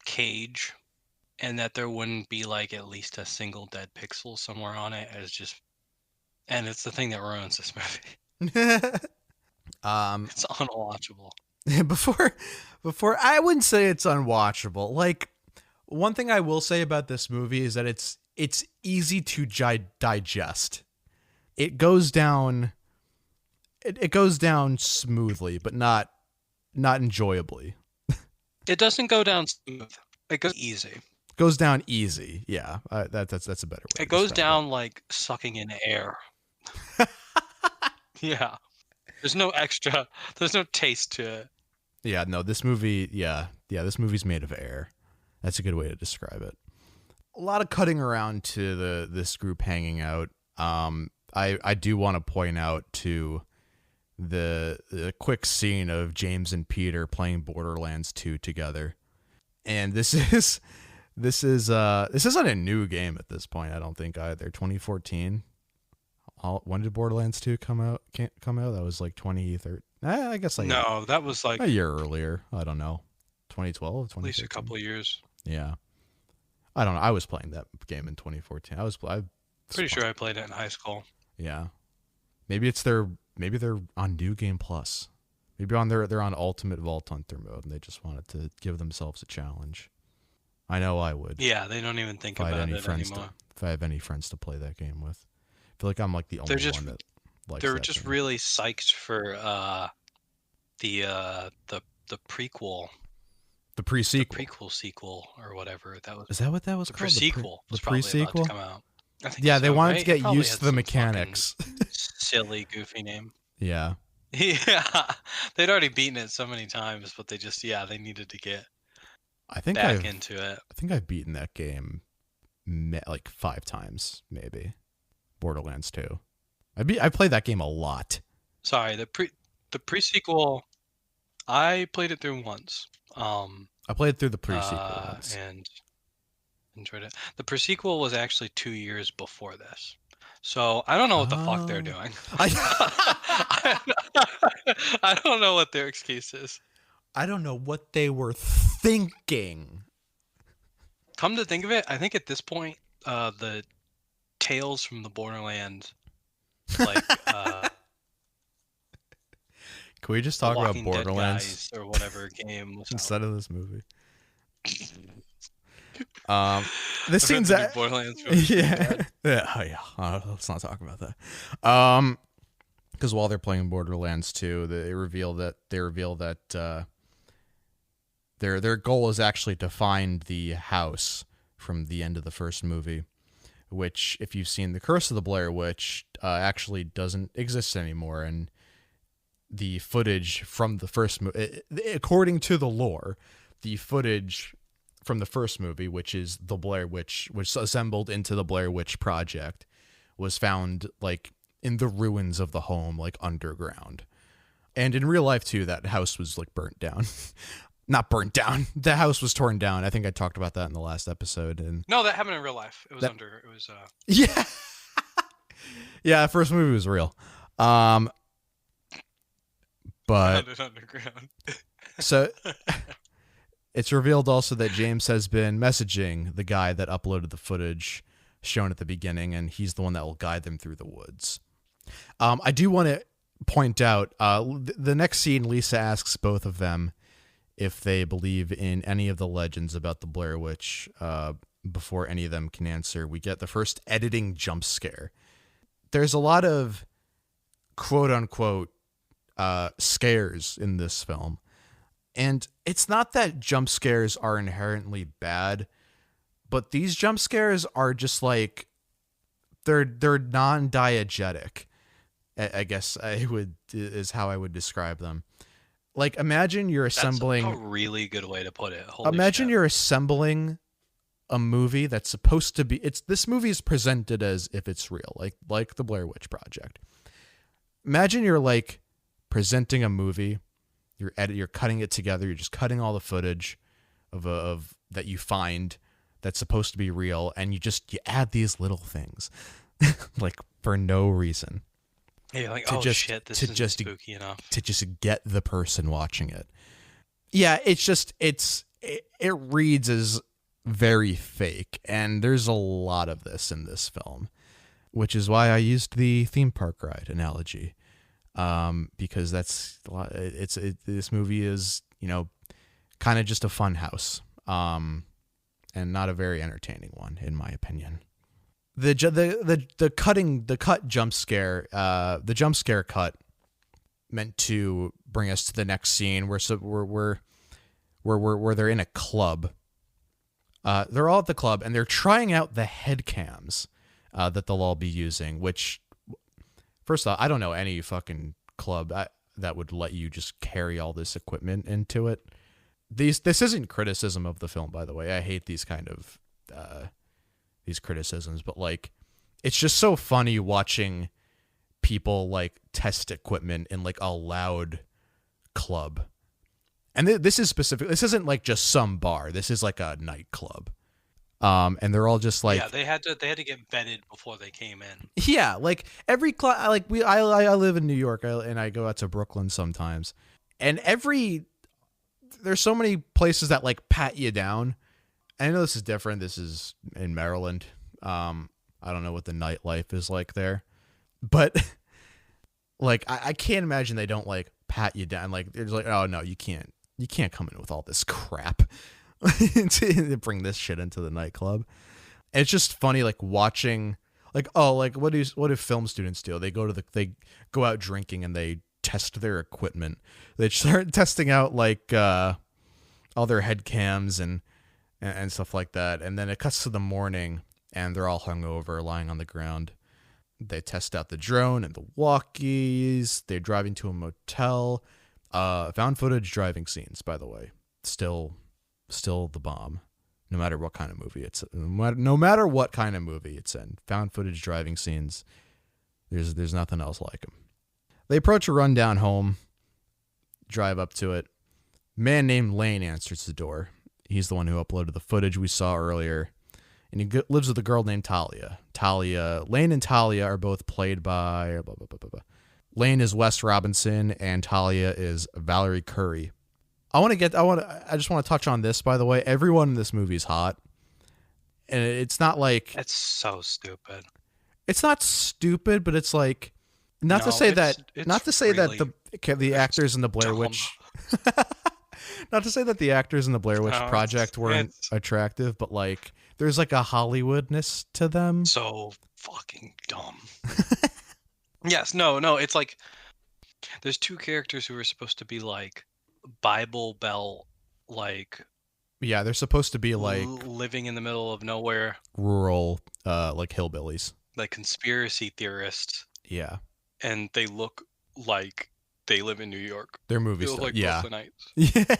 cage, and that there wouldn't be like at least a single dead pixel somewhere on it, and it's the thing that ruins this movie. It's unwatchable. Before I wouldn't say it's unwatchable. Like, one thing I will say about this movie is that it's easy to digest. It goes down smoothly, but not enjoyably. It doesn't go down smooth. It goes easy. Goes down easy. Yeah, that's a better way. It goes down like sucking in air. Yeah. There's no taste to it. Yeah, no, this movie, this movie's made of air. That's a good way to describe it. A lot of cutting around to this group hanging out. I do want to point out to the quick scene of James and Peter playing Borderlands 2 together. And this isn't a new game at this point, I don't think either. 2014. When did Borderlands 2 come out? That was like 2013. I guess like No, that was like a year earlier. I don't know. 2012, at least a couple of years. Yeah. I don't know. I was playing that game in 2014. Pretty sure I played it in high school. Yeah. Maybe they're on New Game Plus. Maybe they're on Ultimate Vault Hunter mode and they just wanted to give themselves a challenge. I know I would. Yeah, they don't even think about it anymore. If I have any friends to play that game with. I feel like I'm like the only one that likes They're that just game. really psyched for the prequel. The pre-sequel. The prequel sequel or whatever that was. Is that what that was The called? pre-sequel. The Probably about pre-sequel? to come out. I think Yeah, they so, wanted right? to get It probably used had to the some mechanics. silly, goofy name. Yeah. Yeah, they'd already beaten it so many times, but they needed to get back into it. I think I've beaten that game like 5 times, maybe. Borderlands 2. I played that game a lot. Sorry, the pre-sequel, I played it through once. I played through the pre-sequel once. And enjoyed it. The pre-sequel was actually 2 years before this. So I don't know what the fuck they're doing. I don't know what their excuse is. I don't know what they were thinking. Come to think of it, I think at this point, the Tales from the Borderlands, like, Can we just talk about Borderlands or whatever game was instead out. of this movie? This scene's Borderlands. yeah. Let's not talk about that. Because while they're playing Borderlands 2, they reveal that their goal is actually to find the house from the end of the first movie, which, if you've seen The Curse of the Blair Witch, actually doesn't exist anymore. And the footage from the first movie, according to the lore, the footage from the first movie, which is the Blair Witch, which assembled into the Blair Witch Project, was found like in the ruins of the home, like underground. And in real life too, that house was like burnt down. Not burnt down. The house was torn down. I think I talked about that in the last episode. And no, that happened in real life. It was yeah. Yeah, the first movie was real. But underground. So it's revealed also that James has been messaging the guy that uploaded the footage shown at the beginning, and he's the one that will guide them through the woods. I do want to point out the next scene, Lisa asks both of them if they believe in any of the legends about the Blair Witch. Before any of them can answer, we get the first editing jump scare. There's a lot of quote-unquote scares in this film. And it's not that jump scares are inherently bad, but these jump scares are just like, they're non-diegetic, I guess is how I would describe them. Like, imagine you're assembling... That's a really good way to put it. Imagine you're assembling a movie that's supposed to be... This movie is presented as if it's real, like the Blair Witch Project. Imagine you're like presenting a movie You're cutting it together. You're just cutting all the footage of that you find that's supposed to be real, and you add these little things like for no reason. Yeah, you're like, shit, this isn't spooky enough. To just get the person watching it. Yeah, it reads as very fake, and there's a lot of this in this film, which is why I used the theme park ride analogy, because this movie is, kind of just a fun house, and not a very entertaining one in my opinion. The jump scare cut meant to bring us to the next scene where they're in a club. They're all at the club and they're trying out the head cams that they'll all be using, which, first off, I don't know any fucking club that would let you just carry all this equipment into it. This isn't criticism of the film, by the way. I hate these kind of these criticisms, but like, it's just so funny watching people like test equipment in like a loud club. And this isn't like just some bar. This is like a nightclub. And they're all just like, yeah, they had to get vetted before they came in. Yeah, like every I live in New York, and I go out to Brooklyn sometimes, and there's so many places that like pat you down. I know this is different. This is in Maryland. I don't know what the nightlife is like there, but like I can't imagine they don't like pat you down. Like they're just like, oh no, you can't come in with all this crap to bring this shit into the nightclub. And it's just funny, like watching, like, oh, like what do film students do? They go out drinking and they test their equipment. They start testing out like all their head cams and stuff like that. And then it cuts to the morning and they're all hungover, lying on the ground. They test out the drone and the walkies. They're driving to a motel. Found footage driving scenes, by the way, still the bomb. No matter what kind of movie it's in, found footage driving scenes. There's nothing else like them. They approach a rundown home, drive up to it. Man named Lane answers the door. He's the one who uploaded the footage we saw earlier, and he lives with a girl named Talia. Lane and Talia are both played by blah, blah, blah, blah, blah. Lane is Wes Robinson and Talia is Valerie Curry. I just want to touch on this, by the way. Everyone in this movie is hot. And it's not like, that's so stupid. It's not stupid, but it's like, not to say that the actors in the Blair Witch not to say that the actors in the Blair Witch Project weren't attractive, but like there's like a Hollywoodness to them. So fucking dumb. Yes, no, it's like there's two characters who are supposed to be like Bible Belt, like, yeah, they're supposed to be like living in the middle of nowhere, rural, like hillbillies, like conspiracy theorists. Yeah, and they look like they live in New York. They're movie stars, like Brooklynites. Yeah.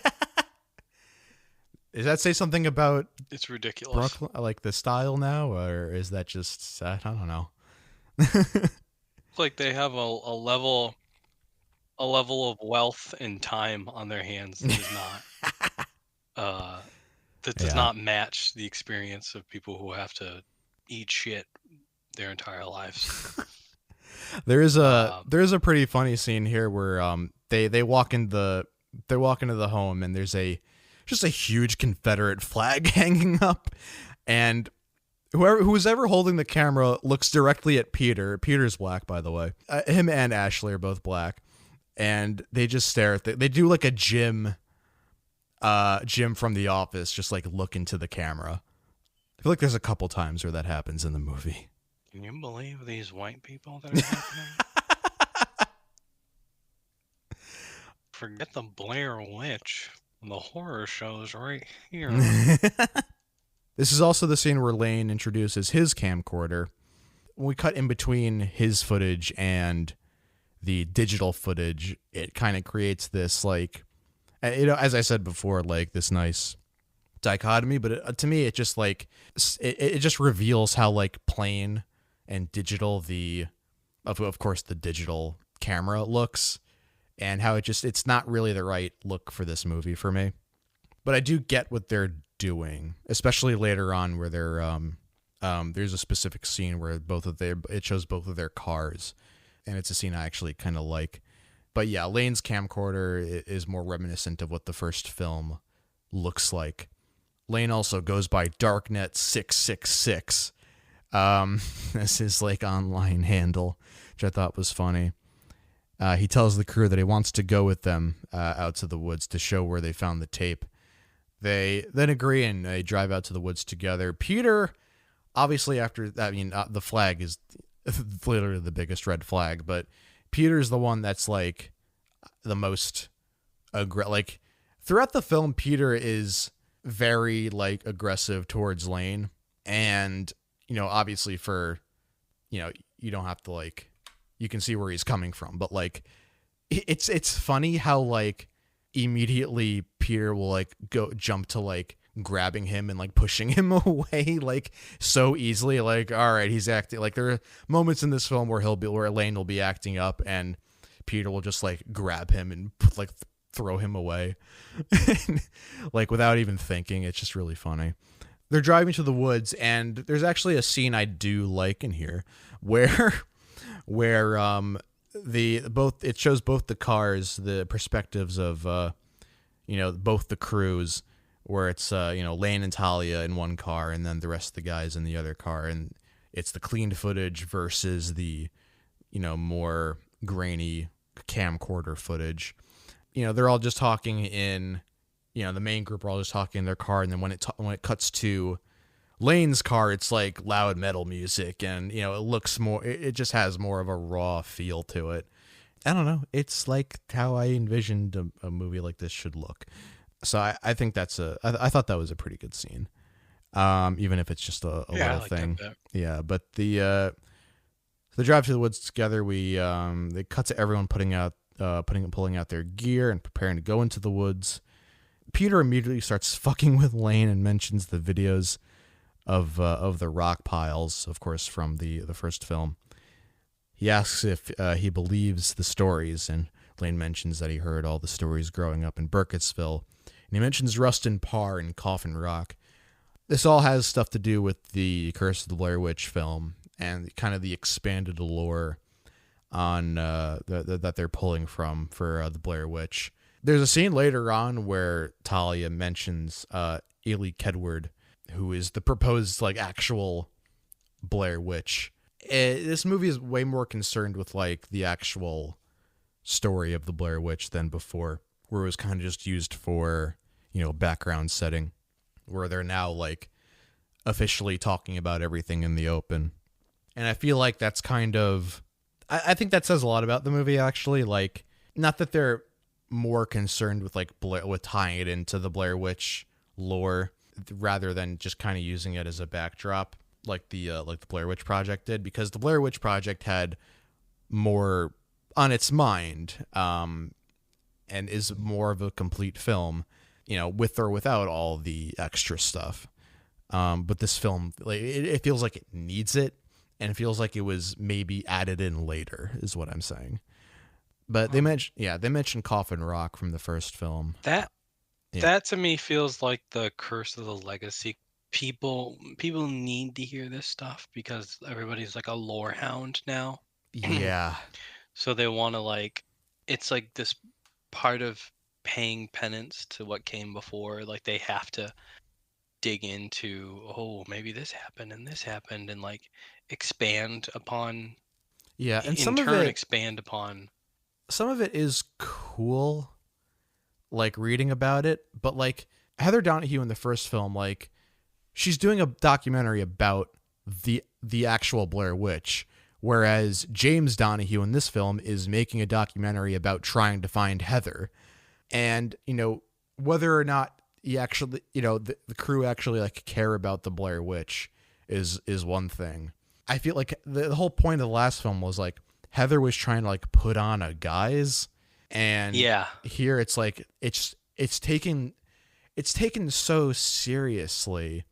Does that say something about it's ridiculous? Brooklyn, like the style now, or is that just I don't know. Like they have a level of wealth and time on their hands that does not match the experience of people who have to eat shit their entire lives. There is a pretty funny scene here where they walk into the home and there's just a huge Confederate flag hanging up, and who's ever holding the camera looks directly at Peter. Peter's black, by the way. Him and Ashley are both black, and they just stare at they do like a Jim from The Office, just like look into the camera. I feel like there's a couple times where that happens in the movie. Can you believe these white people that are happening? Forget the Blair Witch. The horror show's right here. This is also the scene where Lane introduces his camcorder. When we cut in between his footage and the digital footage, it kind of creates this, like, as I said before, like this nice dichotomy. But to me, it just like it just reveals how like plain and digital of course the digital camera looks. and how it's not really the right look for this movie for me. But I do get what they're doing, especially later on where there's a specific scene where it shows both of their cars, and it's a scene I actually kind of like. But yeah, Lane's camcorder is more reminiscent of what the first film looks like. Lane also goes by Darknet 666. That's his like online handle, which I thought was funny. He tells the crew that he wants to go with them out to the woods to show where they found the tape. They then agree and they drive out to the woods together. Peter, obviously, the flag is literally the biggest red flag, but Peter's the one that's like the most like throughout the film. Peter is very like aggressive towards Lane, and obviously you don't have to like, you can see where he's coming from, but like it's funny how like immediately Peter will like jump to like grabbing him and like pushing him away like so easily. Like, all right, he's acting like, there are moments in this film where where Lane will be acting up and Peter will just like grab him and like throw him away like without even thinking. It's just really funny. They're driving to the woods, and there's actually a scene I do like in here where it shows both the cars, the perspectives of both the crews, where it's Lane and Talia in one car and then the rest of the guys in the other car, and it's the cleaned footage versus the more grainy camcorder footage. They're all just talking in the main group are all just talking in their car, and then when it cuts to Lane's car, it's like loud metal music, and it looks more, it just has more of a raw feel to it. I don't know, it's like how I envisioned a movie like this should look. So I think I thought that was a pretty good scene, even if it's just a little thing. Yeah, but the drive to the woods together, they cut to everyone pulling out their gear and preparing to go into the woods. Peter immediately starts fucking with Lane and mentions the videos of the rock piles, of course, from the first film. He asks if he believes the stories, and Lane mentions that he heard all the stories growing up in Burkittsville. And he mentions Rustin Parr and Coffin Rock. This all has stuff to do with the Curse of the Blair Witch film and kind of the expanded lore on that they're pulling from for the Blair Witch. There's a scene later on where Talia mentions Ailey Kedward, who is the proposed like actual Blair Witch. This movie is way more concerned with like the actual story of the Blair Witch than before, where it was kind of just used for background setting, where they're now like officially talking about everything in the open. And I feel like that's kind of, I think that says a lot about the movie, actually. Like, not that they're more concerned with like with tying it into the Blair Witch lore rather than just kind of using it as a backdrop like the Blair Witch Project did, because the Blair Witch Project had more on its mind and is more of a complete film, with or without all the extra stuff. But this film, like, it feels like it needs it, and it feels like it was maybe added in later, is what I'm saying. But they mentioned Coffin Rock from the first film. That to me feels like the Curse of the Legacy. People need to hear this stuff because everybody's like a lore hound now. Yeah. So they want to like, it's like this part of paying penance to what came before. Like they have to dig into, oh, maybe this happened and like expand upon. Yeah, and expand upon. Some of it is cool, like reading about it, but like Heather Donahue in the first film, like she's doing a documentary about the actual Blair Witch, whereas James Donahue in this film is making a documentary about trying to find Heather. And, whether or not he actually, the crew actually like care about the Blair Witch is one thing. I feel like the whole point of the last film was like Heather was trying to like put on a guise, and here it's like it's taken so seriously,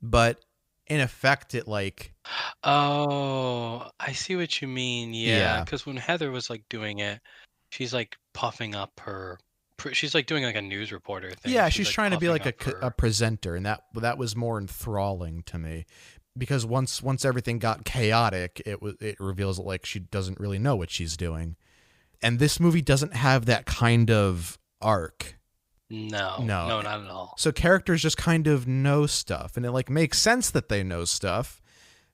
but in effect it like, oh, I see what you mean. Yeah, because when Heather was like doing it, she's like puffing up her. She's like doing like a news reporter thing. Yeah, she's like trying to be puffing like up a presenter, and that was more enthralling to me, because once everything got chaotic, it reveals that like she doesn't really know what she's doing, and this movie doesn't have that kind of arc. No, No. not at all. So characters just kind of know stuff, and it like makes sense that they know stuff,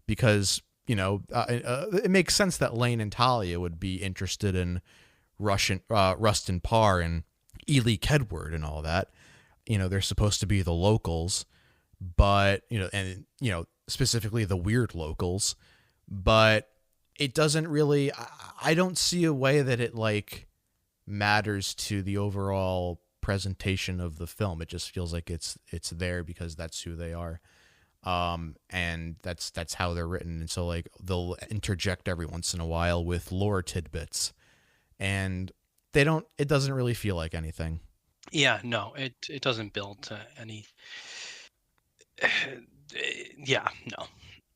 because it makes sense that Lane and Talia would be interested in Rustin Parr and Ely Kedward and all that. They're supposed to be the locals, but specifically the weird locals, but it doesn't really. I don't see a way that it like matters to the overall presentation of the film. It just feels like it's there because that's who they are, and that's how they're written. And so like they'll interject every once in a while with lore tidbits, and it doesn't really feel like anything. Yeah, no, it doesn't build to any. Yeah, no.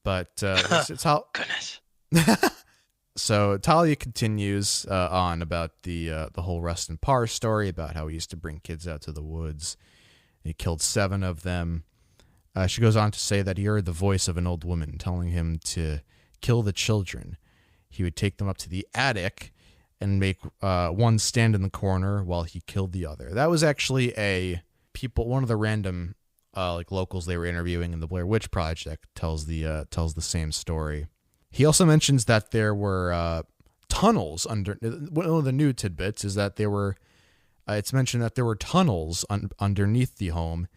But it's how goodness. So Talia continues on about the whole Rustin Parr story, about how he used to bring kids out to the woods. He killed 7 of them. She goes on to say that he heard the voice of an old woman telling him to kill the children. He would take them up to the attic and make one stand in the corner while he killed the other. That was actually one of the random like locals they were interviewing in the Blair Witch Project tells the same story. He also mentions that there were tunnels under. One of the new tidbits is that it's mentioned that there were tunnels underneath the home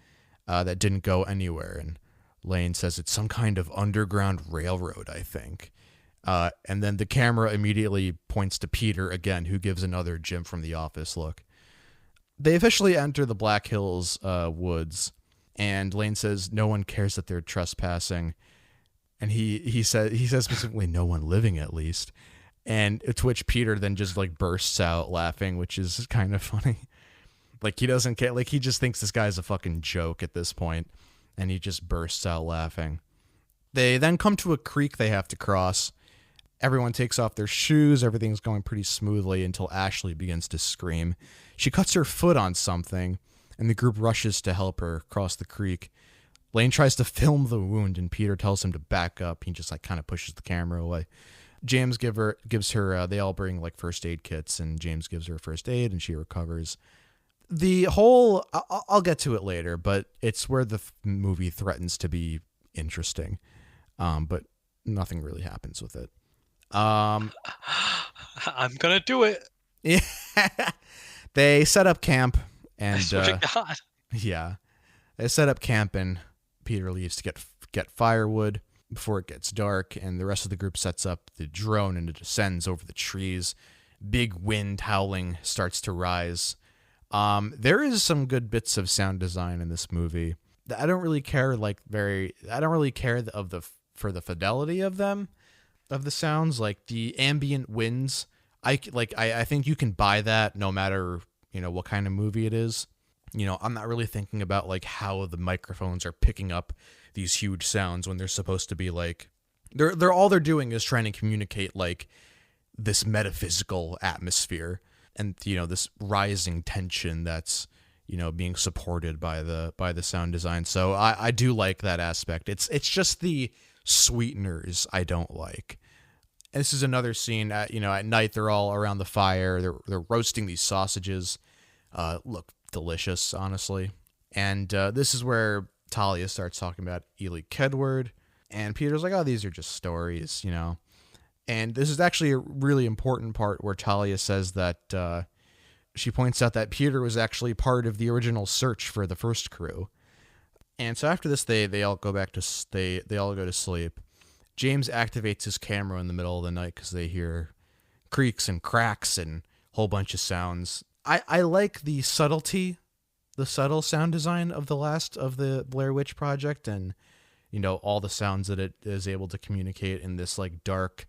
that didn't go anywhere. And Lane says it's some kind of underground railroad, I think. And then the camera immediately points to Peter again, who gives another Jim from The Office look. They officially enter the Black Hills woods, and Lane says no one cares that they're trespassing. And he says specifically no one living, at least. And to which Peter then just like bursts out laughing, which is kind of funny. Like he doesn't care. Like he just thinks this guy's a fucking joke at this point, and he just bursts out laughing. They then come to a creek they have to cross. Everyone takes off their shoes. Everything's going pretty smoothly until Ashley begins to scream. She cuts her foot on something, and the group rushes to help her cross the creek. Lane tries to film the wound, and Peter tells him to back up. He just like kind of pushes the camera away. James gives her. They all bring like first aid kits, and James gives her first aid, and she recovers. The whole I'll get to it later, but it's where the movie threatens to be interesting, but nothing really happens with it. I'm gonna do it. Yeah, they set up camp, and I swear to God. Yeah, they set up camp, and Peter leaves to get firewood before it gets dark, and the rest of the group sets up the drone, and it descends over the trees. Big wind howling starts to rise. There is some good bits of sound design in this movie. I don't really care for the fidelity of them, of the sounds, like the ambient winds. I think you can buy that no matter, what kind of movie it is. I'm not really thinking about like how the microphones are picking up these huge sounds when they're supposed to be like they're all they're doing is trying to communicate like this metaphysical atmosphere and this rising tension that's being supported by the sound design. So I do like that aspect. It's just the sweeteners I don't like. And this is another scene at night. They're all around the fire. They're roasting these sausages. Look delicious, honestly. And this is where Talia starts talking about Ely Kedward, and Peter's like, "Oh, these are just stories, And this is actually a really important part where Talia says that she points out that Peter was actually part of the original search for the first crew. And so after this, they all go back to they all go to sleep. James activates his camera in the middle of the night because they hear creaks and cracks and a whole bunch of sounds. I like the subtle sound design of the Blair Witch Project, and all the sounds that it is able to communicate in this like dark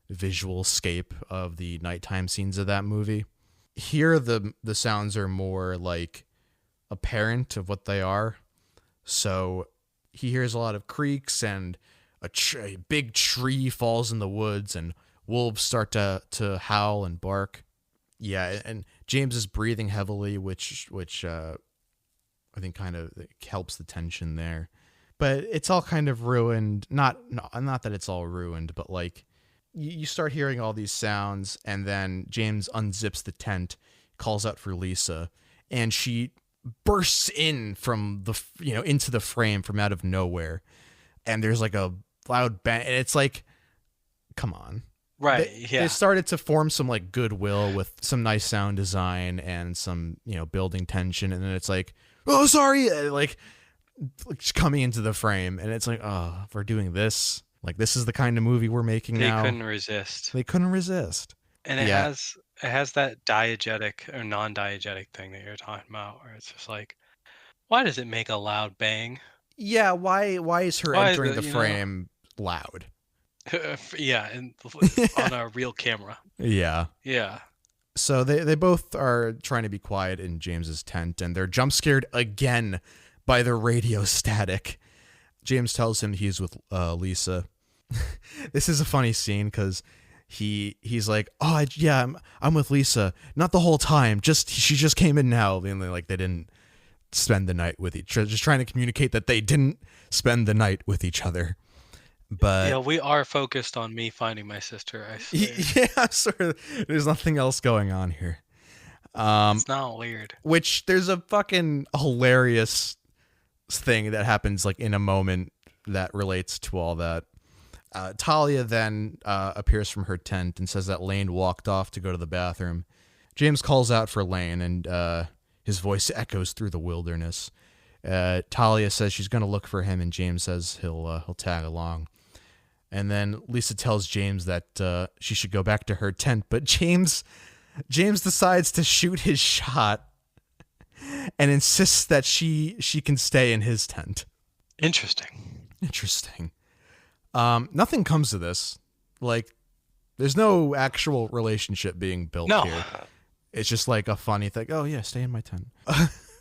visual scape of the nighttime scenes of that movie. Here the sounds are more like apparent of what they are. So he hears a lot of creaks, and a big tree falls in the woods, and wolves start to howl and bark. Yeah, and James is breathing heavily, which I think kind of helps the tension there. But it's all kind of ruined. Not that it's all ruined, but like you start hearing all these sounds, and then James unzips the tent, calls out for Lisa, and she bursts in from into the frame from out of nowhere, and there's like a loud bang, and it's like, come on. Right. They started to form some like goodwill with some nice sound design and some, building tension. And then it's like, oh, sorry. Like coming into the frame. And it's like, oh, if we're doing this, like, this is the kind of movie we're making now. They couldn't resist. And it has that diegetic or non-diegetic thing that you're talking about, where it's just like, why does it make a loud bang? Yeah. Why is her entering the frame loud? Yeah, and on a real camera. Yeah. Yeah. So they both are trying to be quiet in James's tent, and they're jump scared again by the radio static. James tells him he's with Lisa. This is a funny scene because he's like, oh yeah, I'm with Lisa, not the whole time. She just came in now. And like they didn't spend the night with each other. Just trying to communicate that they didn't spend the night with each other. But yeah, we are focused on me finding my sister. I swear. Yeah, sort of. There's nothing else going on here. It's not weird. Which there's a fucking hilarious thing that happens like in a moment that relates to all that. Talia then appears from her tent and says that Lane walked off to go to the bathroom. James calls out for Lane, and his voice echoes through the wilderness. Talia says she's going to look for him, and James says he'll tag along. And then Lisa tells James that she should go back to her tent, but James decides to shoot his shot and insists that she can stay in his tent. Interesting. Nothing comes of this. Like, there's no actual relationship being built here. It's just like a funny thing. Oh yeah, stay in my tent.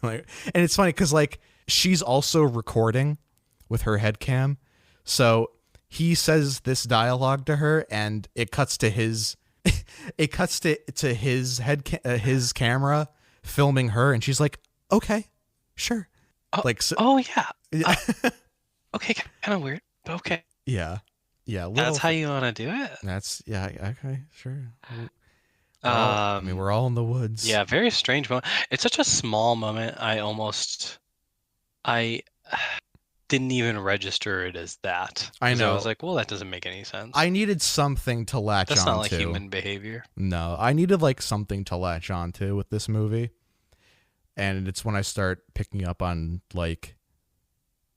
Like, and it's funny because like she's also recording with her head cam, so he says this dialogue to her, and it cuts to his his camera filming her, and she's like, okay, sure. Okay, kind of weird, but okay. Yeah. That's how you want to do it. Okay, sure. I mean, we're all in the woods. Yeah, very strange moment. It's such a small moment. I didn't even register it as that. I know. I was like, well, that doesn't make any sense. I needed something to latch onto. That's not like human behavior. No, I needed like something to latch onto with this movie. And it's when I start picking up on like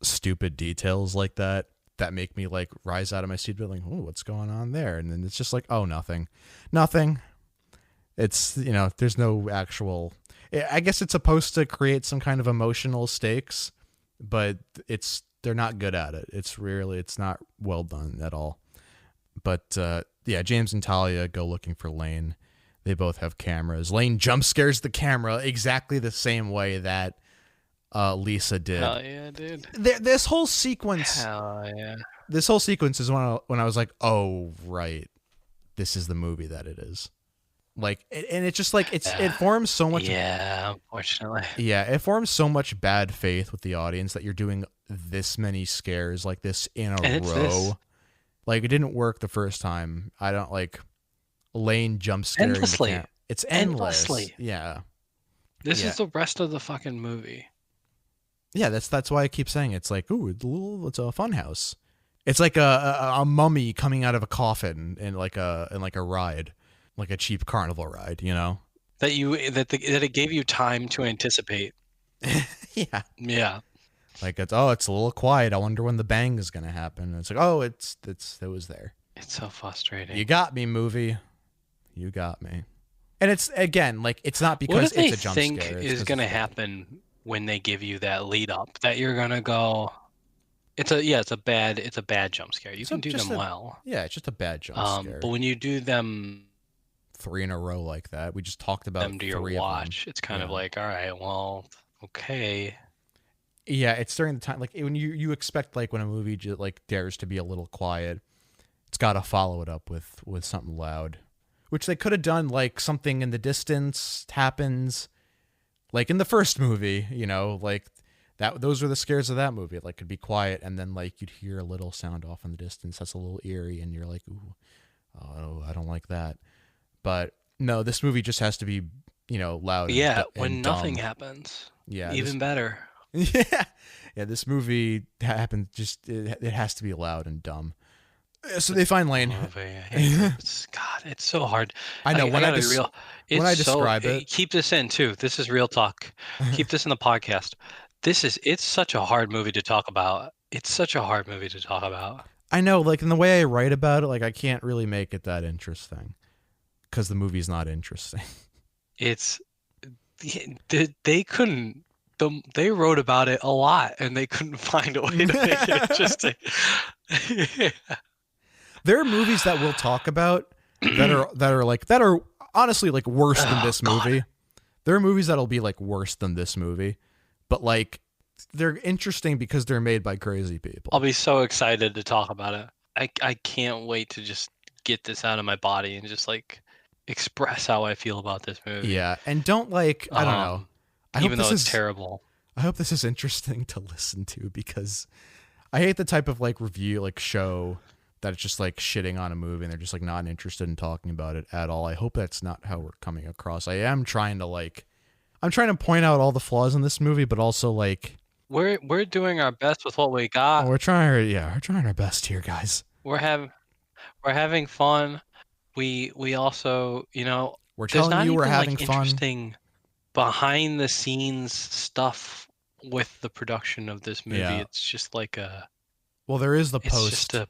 stupid details like that make me like rise out of my seat, be like, oh, what's going on there? And then it's just like, oh, nothing. It's, there's no actual, I guess it's supposed to create some kind of emotional stakes, but they're not good at it. It's not well done at all. But yeah, James and Talia go looking for Lane. They both have cameras. Lane jump scares the camera exactly the same way that Lisa did. Hell yeah, dude. This whole sequence. Hell yeah. This whole sequence is when I was like, oh right, this is the movie that it is. Like, and it's just like it forms so much. Yeah, unfortunately. Yeah, it forms so much bad faith with the audience that you're doing this many scares like this in a row. Like, it didn't work the first time. I don't like Lane jump scaring endlessly. It's endless. Endlessly. Yeah. This is the rest of the fucking movie. Yeah, that's why I keep saying it's like, ooh, it's a fun house. It's like a mummy coming out of a coffin in like a ride, like a cheap carnival ride, that it gave you time to anticipate. Yeah. Like it's a little quiet. I wonder when the bang is gonna happen. And it's like, oh, it was there. It's so frustrating. You got me, movie. You got me. And it's again like it's not because it's a jump scare. What do they think is gonna happen when they give you that lead up that you're gonna go? It's a bad jump scare. You can do them well. Yeah, it's just a bad jump scare. But when you do them 3 in a row like that, we just talked about them to your watch. It's kind of like, all right, well, okay. Yeah, it's during the time like when you expect like when a movie just like dares to be a little quiet, it's got to follow it up with something loud, which they could have done, like something in the distance happens, like in the first movie, you know, like that. Those were the scares of that movie. Like, it'd be quiet, and then like you'd hear a little sound off in the distance that's a little eerie, and you're like, ooh, oh, I don't like that. But no, this movie just has to be, you know, loud. Yeah, and when nothing dumb. happens. Yeah, Even better. Yeah, yeah. This movie happens. Just it has to be loud and dumb. So they find Lane. God, it's so hard. I know I gotta be real. when I describe it. Keep this in too. This is real talk. Keep this in the podcast. It's such a hard movie to talk about. It's such a hard movie to talk about. I know, like in the way I write about it, like I can't really make it that interesting because the movie's not interesting. It's they couldn't. They wrote about it a lot, and they couldn't find a way to make it interesting. There are movies that we'll talk about that are honestly like worse than this movie. God. There are movies that'll be like worse than this movie, but like they're interesting because they're made by crazy people. I'll be so excited to talk about it. I can't wait to just get this out of my body and just like express how I feel about this movie. Yeah, and don't like I don't know. Even though it's terrible. I hope this is interesting to listen to because I hate the type of like review like show that it's just like shitting on a movie and they're just like not interested in talking about it at all. I hope that's not how we're coming across. I'm trying to point out all the flaws in this movie, but also like we're doing our best with what we got. We're trying our best here, guys. We're having fun. We also, you know, we're telling you we're having fun. Interesting behind the scenes stuff with the production of this movie. Yeah. It's just like there is the post. It's just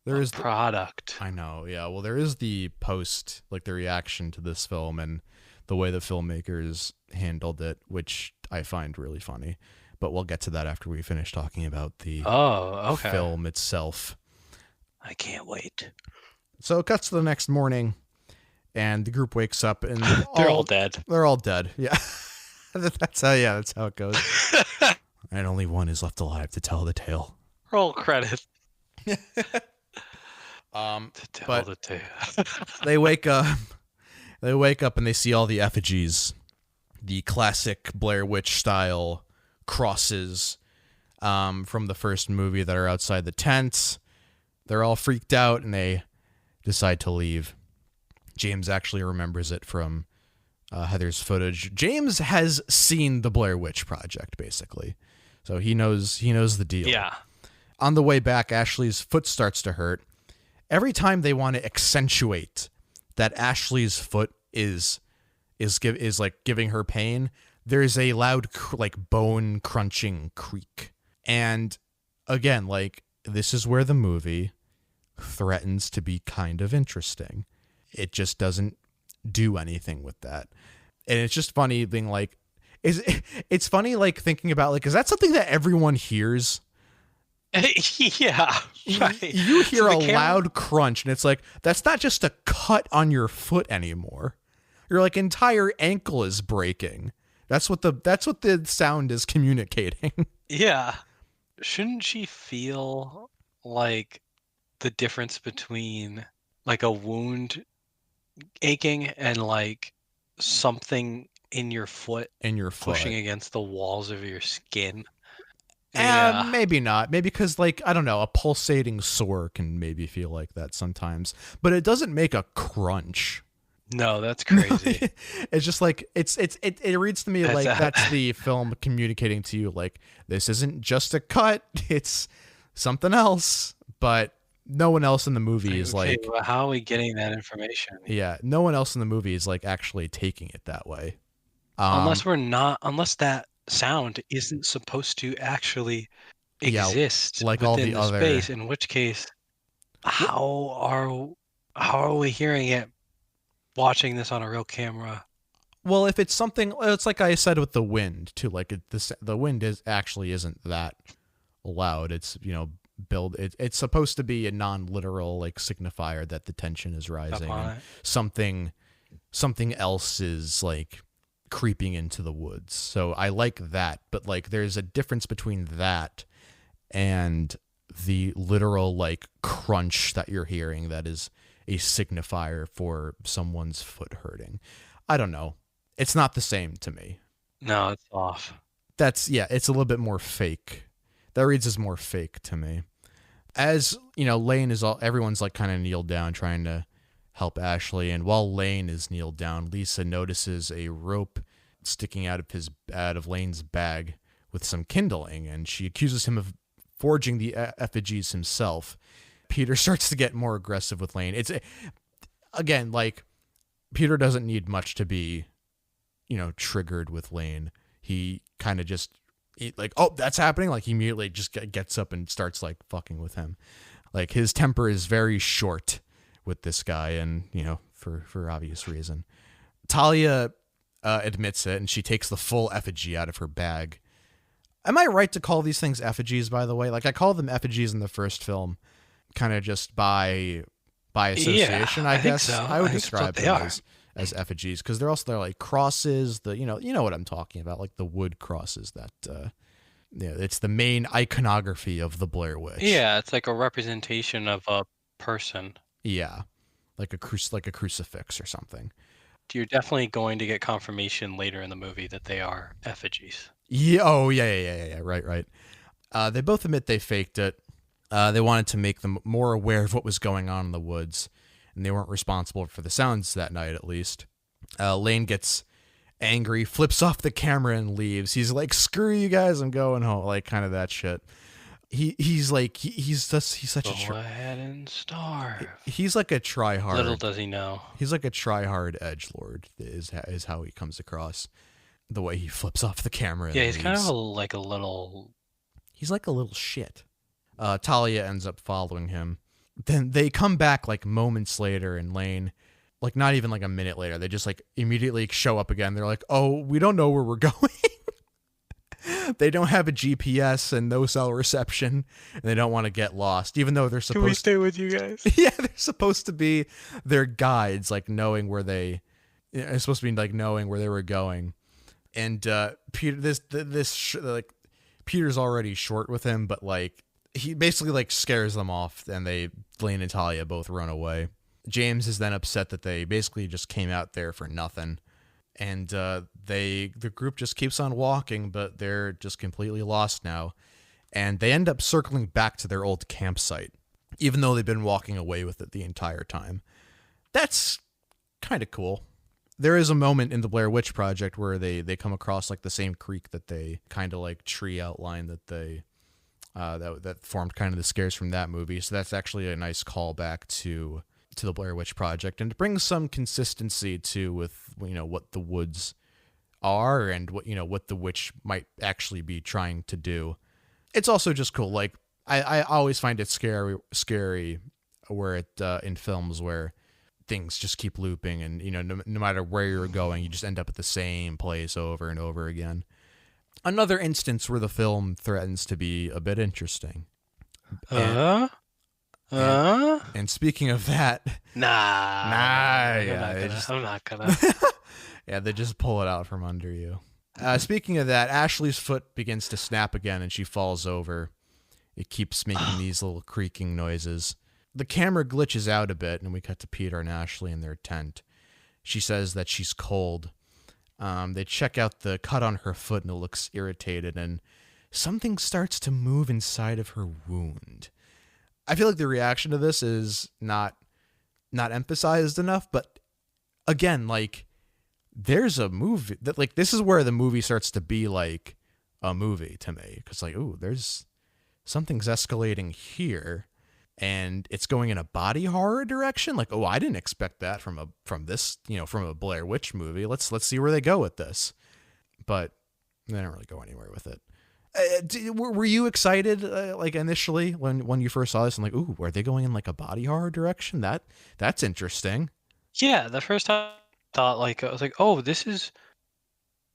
there is product. I know, yeah. Well, there is the post, like the reaction to this film and the way the filmmakers handled it, which I find really funny. But we'll get to that after we finish talking about the film itself. I can't wait. So it cuts to the next morning, and the group wakes up, and they're all dead. They're all dead. Yeah, that's how it goes. And only one is left alive to tell the tale. Roll credit. To tell the tale. They wake up and they see all the effigies, the classic Blair Witch style crosses from the first movie that are outside the tent. They're all freaked out and they decide to leave. James actually remembers it from Heather's footage. James has seen the Blair Witch Project, basically, so he knows the deal. Yeah. On the way back, Ashley's foot starts to hurt. Every time they want to accentuate that Ashley's foot is like giving her pain, there's a loud like bone crunching creak. And again, like this is where the movie threatens to be kind of interesting. It just doesn't do anything with that. And it's just funny being like, it's funny like thinking about like, is that something that everyone hears? Yeah, right. You hear a loud crunch and it's like, that's not just a cut on your foot anymore. Your like entire ankle is breaking. That's what the sound is communicating. Yeah. Shouldn't she feel like the difference between like a wound aching and like something in your foot pushing against the walls of your skin? Yeah. Maybe not. Maybe because, like, I don't know, a pulsating sore can maybe feel like that sometimes. But it doesn't make a crunch. No, that's crazy. It's just like, it reads to me like that's the film communicating to you, like, this isn't just a cut, it's something else. But no one else in the movie is like... Well, how are we getting that information? Yeah, no one else in the movie is, like, actually taking it that way. Unless that sound isn't supposed to actually exist like all the other space, in which case how are we hearing it watching this on a real camera? Well, if it's something, it's like I said with the wind too, like the wind isn't that loud. It's, you know, it's supposed to be a non-literal like signifier that the tension is rising and something else is like creeping into the woods. So I like that, but like there's a difference between that and the literal like crunch that you're hearing that is a signifier for someone's foot hurting. I don't know. It's not the same to me. No, it's off. It's a little bit more fake. That reads as more fake to me. As, Lane everyone's like kind of kneeled down trying to help Ashley, and while Lane is kneeled down, Lisa notices a rope sticking out of Lane's bag with some kindling, and she accuses him of forging the effigies himself. Peter starts to get more aggressive with Lane. It's again, like, Peter doesn't need much to be, triggered with Lane. He kind of just oh, that's happening. Like, he immediately just gets up and starts like fucking with him. Like, his temper is very short with this guy, and for obvious reason. Talia admits it, and she takes the full effigy out of her bag. Am I right to call these things effigies, by the way? Like, I call them effigies in the first film, kind of just by association, I guess. So. I would describe them as effigies, because they're like crosses. You know what I'm talking about, like the wood crosses that it's the main iconography of the Blair Witch. Yeah, it's like a representation of a person. Yeah, like a crucifix or something. You're definitely going to get confirmation later in the movie that they are effigies. Yeah. Oh, yeah. Right. They both admit they faked it. They wanted to make them more aware of what was going on in the woods, and they weren't responsible for the sounds that night, at least. Lane gets angry, flips off the camera, and leaves. He's like, "Screw you guys, I'm going home," like kind of that shit. He's such a go ahead and starve. He's like a try-hard. Little does he know. He's like a try-hard edgelord is how he comes across. The way he flips off the camera. Yeah, he's kind of like a little... He's like a little shit. Talia ends up following him. Then they come back like moments later, and Lane, like not even like a minute later, they just like immediately show up again. They're like, "Oh, we don't know where we're going." They don't have a GPS and no cell reception, and they don't want to get lost, even though they're supposed Can we stay with you guys? Yeah, they're supposed to be their guides, like knowing where they... It's supposed to be like knowing where they were going. And Peter, Peter's already short with him, but like he basically like scares them off, and Lane and Talia both run away. James is then upset that they basically just came out there for nothing. And the group just keeps on walking, but they're just completely lost now. And they end up circling back to their old campsite, even though they've been walking away with it the entire time. That's kind of cool. There is a moment in the Blair Witch Project where they come across like the same creek that they kind of like tree outline that they that formed kind of the scares from that movie. So that's actually a nice callback to the Blair Witch Project, and it brings some consistency to with what the woods are and what the witch might actually be trying to do. It's also just cool. Like I always find it scary where it in films where things just keep looping, and no matter where you're going, you just end up at the same place over and over again. Another instance where the film threatens to be a bit interesting. And speaking of that, I'm not gonna. Yeah, they just pull it out from under you. Speaking of that, Ashley's foot begins to snap again, and she falls over. It keeps making these little creaking noises. The camera glitches out a bit, and we cut to Peter and Ashley in their tent. She says that she's cold. They check out the cut on her foot, and it looks irritated, and something starts to move inside of her wound. I feel like the reaction to this is not emphasized enough, but again, like, there's a movie that, like, this is where the movie starts to be like a movie to me, because like, ooh, there's something's escalating here, and it's going in a body horror direction. Like, oh, I didn't expect that from a Blair Witch movie. Let's see where they go with this, but they don't really go anywhere with it. Were you excited like initially when you first saw this, and like, ooh, are they going in like a body horror direction? That's interesting. Yeah, the first time I thought, like, I was like, oh, this is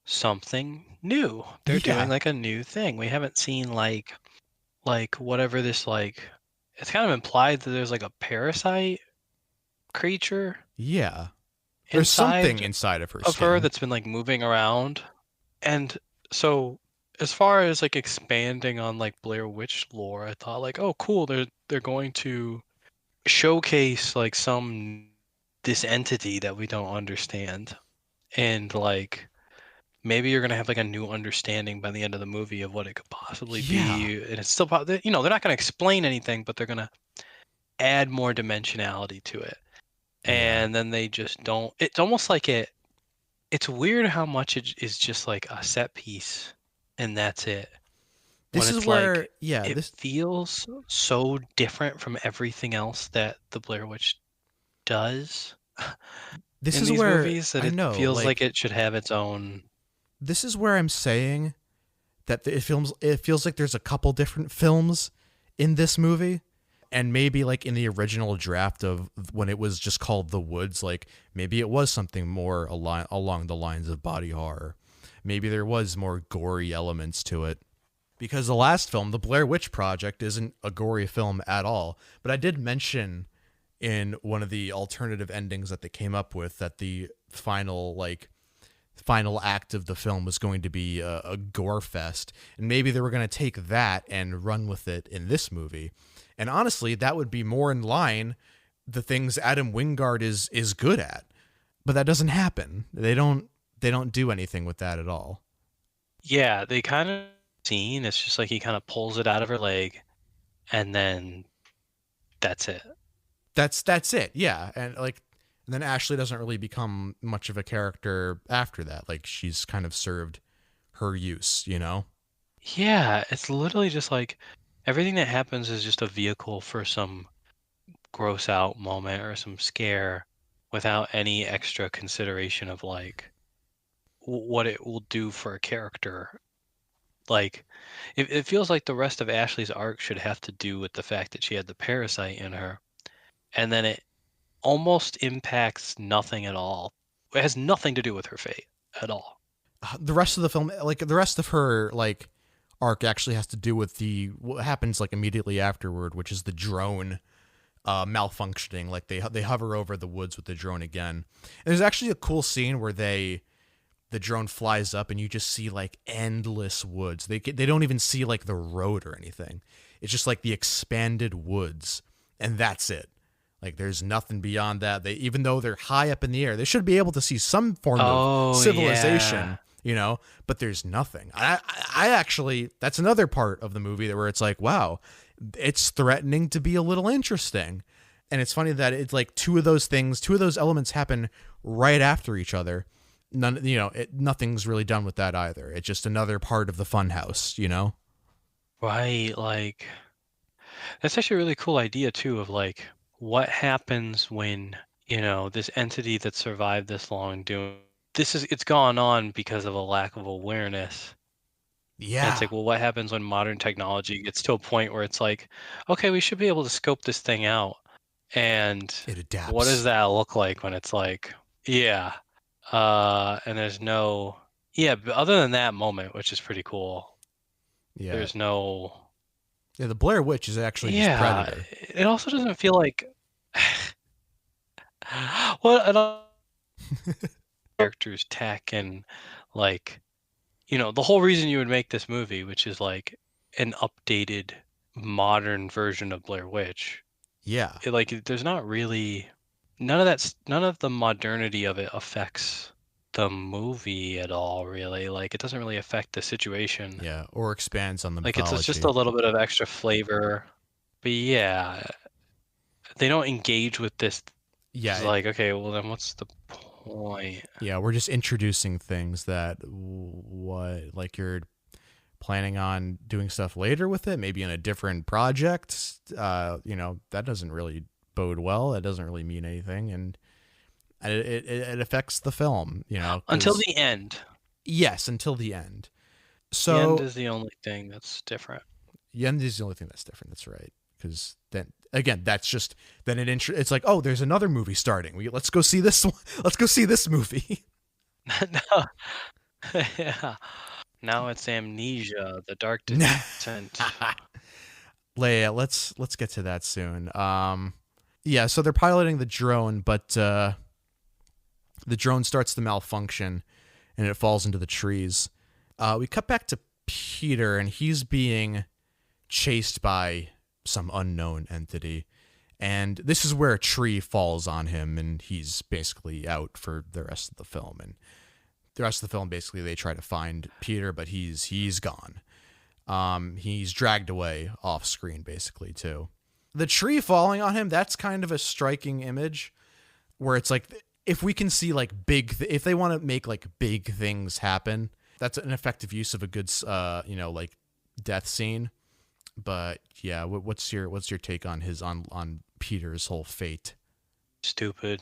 something new. They're doing like a new thing. We haven't seen like whatever this, like, it's kind of implied that there's like a parasite creature. Yeah. There's something inside of her that's been like moving around. And so as far as like expanding on like Blair Witch lore, I thought like, oh cool, they're going to showcase like this entity that we don't understand, and like maybe you're gonna have like a new understanding by the end of the movie of what it could possibly Yeah. be, and it's still they're not gonna explain anything, but they're gonna add more dimensionality to it, Yeah. and then they just don't. It's almost like it's weird how much it is just like a set piece, and that's it. When This is it's where, like yeah, it this feels so different from everything else that the Blair Witch does this in is these where movies, that I it know, feels like like, it should have its own. this is where I'm saying that it feels like there's a couple different films in this movie, and maybe like in the original draft of when it was just called The Woods, like maybe it was something more along the lines of body horror. Maybe there was more gory elements to it. Because the last film, The Blair Witch Project, isn't a gory film at all. But I did mention in one of the alternative endings that they came up with that the final act of the film was going to be a gore fest, and maybe they were going to take that and run with it in this movie. And honestly, that would be more in line the things Adam Wingard is good at. But that doesn't happen. They don't do anything with that at all. Yeah, they kind of scene. It's just like he kind of pulls it out of her leg, and then that's it. That's it. Yeah. And then Ashley doesn't really become much of a character after that. Like she's kind of served her use, you know? Yeah, it's literally just like everything that happens is just a vehicle for some gross out moment or some scare without any extra consideration of like what it will do for a character. Like it feels like the rest of Ashley's arc should have to do with the fact that she had the parasite in her, and then it almost impacts nothing at all. It has nothing to do with her fate at all. The rest of the film, like the rest of her like arc actually has to do with what happens like immediately afterward, which is the drone malfunctioning. Like they hover over the woods with the drone again. And there's actually a cool scene where the drone flies up and you just see like endless woods. They don't even see like the road or anything. It's just like the expanded woods, and that's it. Like there's nothing beyond that. Even though they're high up in the air, they should be able to see some form of civilization, you know, but there's nothing. I actually, that's another part of the movie where it's like, wow, it's threatening to be a little interesting. And it's funny that it's like two of those elements happen right after each other. Nothing's really done with that either. It's just another part of the funhouse, you know? Right, like that's actually a really cool idea too of like what happens when, this entity that survived this long it's gone on because of a lack of awareness. And it's Yeah. like, well, what happens when modern technology gets to a point where it's like, okay, we should be able to scope this thing out. And It adapts. what does that look like when it's like, yeah. And there's no, yeah, but other than that moment, which is pretty cool, Yeah. there's no. Yeah, the Blair Witch is actually just Predator. It also doesn't feel like. Well, and characters, tech, and like, the whole reason you would make this movie, which is like an updated, modern version of Blair Witch. Yeah. There's not really none of the modernity of it affects the movie at all, really. Like it doesn't really affect the situation. Yeah, or expands on the Like mythology. it's just a little bit of extra flavor. But yeah, they don't engage with this. Yeah. It's like, okay, well then what's the point? Yeah, we're just introducing things that like you're planning on doing stuff later with it, maybe in a different project. That doesn't really bode well. That doesn't really mean anything, and it affects the film, Until the end. Yes, until the end. So The end is the only thing that's different. The end is the only thing that's different. That's right. Because then again, it's like, oh, there's another movie starting. Let's go see this one. Let's go see this movie. No. Yeah. Now it's Amnesia, the Dark Descent. Leia, let's get to that soon. Yeah, so they're piloting the drone, but the drone starts to malfunction and it falls into the trees. We cut back to Peter, and he's being chased by some unknown entity. And this is where a tree falls on him, and he's basically out for the rest of the film. And the rest of the film, basically, they try to find Peter, but he's gone. He's dragged away off screen, basically, too. The tree falling on him, that's kind of a striking image, where it's like, if we can see like if they want to make like big things happen, that's an effective use of a good, like death scene. But yeah, what's your take on on Peter's whole fate? Stupid.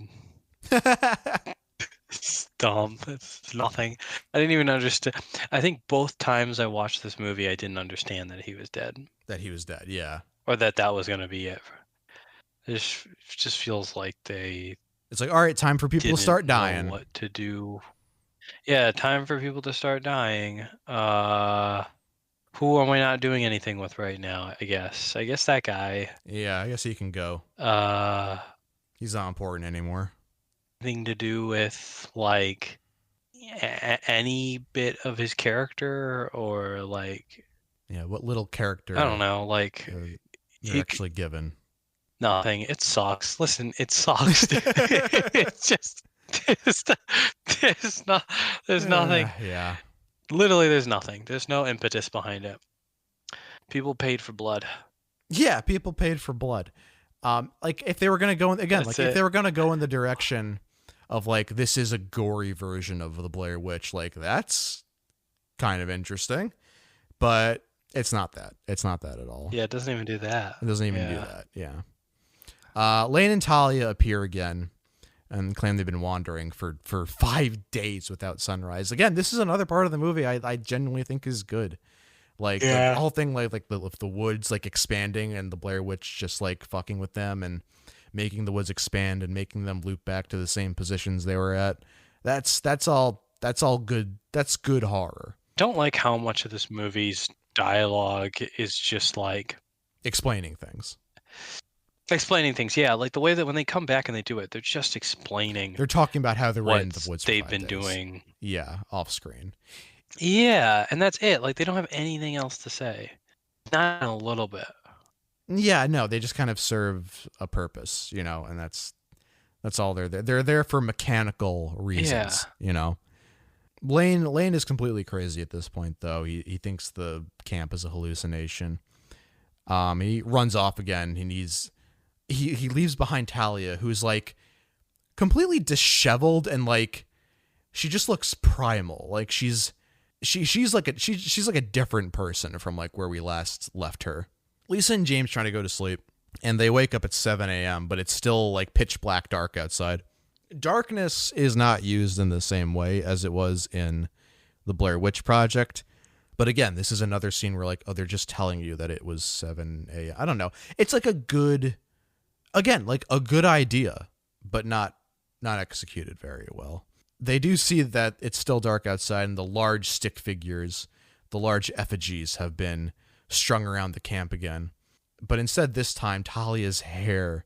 It's dumb. It's nothing. I didn't even understand. I think both times I watched this movie, I didn't understand that he was dead. That he was dead, yeah. Or that was going to be it. It just feels like they... It's like, all right, time for people to start dying. Know what to do. Yeah, time for people to start dying. Who am I not doing anything with right now, I guess? I guess that guy. Yeah, I guess he can go. He's not important anymore. Anything to do with, like, any bit of his character, or, like... Yeah, what little character... I don't know, like... You're actually given. Nothing. It sucks. Listen, it sucks. It's just... There's nothing. Yeah. Literally, there's nothing. There's no impetus behind it. People paid for blood. Yeah, people paid for blood. Like if they were gonna go again, That's like it. if they were gonna go in the direction of like this is a gory version of the Blair Witch, like that's kind of interesting, but it's not that. It's not that at all. Yeah, it doesn't even do that. It doesn't even do that. Yeah. Lane and Talia appear again and claim they've been wandering for 5 days without sunrise. Again, this is another part of the movie I genuinely think is good. Like the whole thing, like the woods like expanding and the Blair Witch just like fucking with them and making the woods expand and making them loop back to the same positions they were at. That's all good. That's good horror. Don't like how much of this movie's dialogue is just like Explaining things. Yeah, like the way that when they come back and they do it, they're just explaining. They're talking about how they were in what the woods for they've 5 been days. doing. Yeah, off screen. Yeah, and that's it. Like they don't have anything else to say. Not a little bit. Yeah, no, they just kind of serve a purpose, and that's all they're there. They're there for mechanical reasons, Lane is completely crazy at this point, though. He thinks the camp is a hallucination. He runs off again, and he leaves behind Talia, who's like completely disheveled and like she just looks primal. Like she's like a different person from like where we last left her. Lisa and James trying to go to sleep, and they wake up at 7 a.m., but it's still like pitch black dark outside. Darkness is not used in the same way as it was in the Blair Witch Project. But again, this is another scene where like, oh, they're just telling you that it was 7 a.m. I don't know. It's like a good idea, but not executed very well. They do see that it's still dark outside, and the large stick figures, the large effigies have been strung around the camp again. But instead, this time, Talia's hair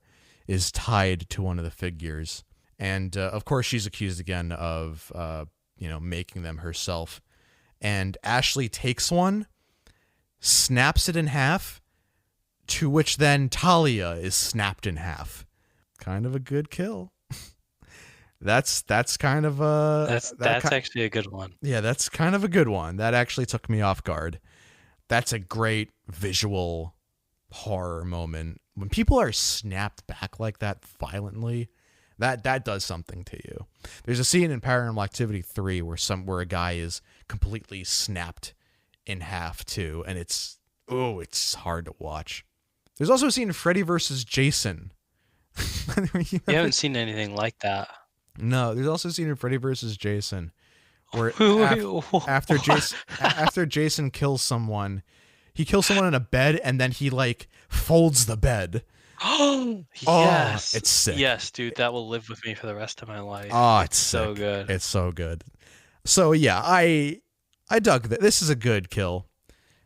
is tied to one of the figures. And, of course, she's accused again of, making them herself. And Ashley takes one, snaps it in half, to which then Talia is snapped in half. Kind of a good kill. That's kind of a... That's actually a good one. Yeah, that's kind of a good one. That actually took me off guard. That's a great visual horror moment. When people are snapped back like that violently, that does something to you. There's a scene in Paranormal Activity 3 where a guy is completely snapped in half too, and it's hard to watch. There's also a scene in Freddy vs. Jason. You haven't seen anything like that. No, there's also a scene in Freddy vs. Jason where after Jason kills someone, he kills someone in a bed and then he like folds the bed. Yes. Oh, it's sick. Yes, dude, that will live with me for the rest of my life. Oh, it's so sick. good. It's so good. So yeah, I dug that. This is a good kill.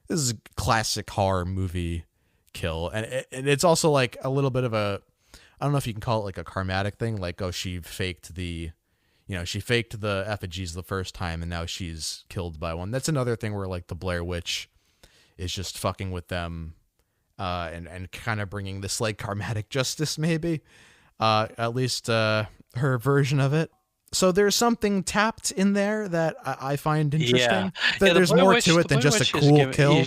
This is a classic horror movie kill, and it's also like a little bit of a, I don't know if you can call it like a karmatic thing, like, oh, she faked the effigies the first time and now she's killed by one. That's another thing where like the Blair Witch is just fucking with them and kind of bringing this like karmatic justice, maybe, at least her version of it. So there's something tapped in there that I find interesting. That there's more to it than just a cool kill.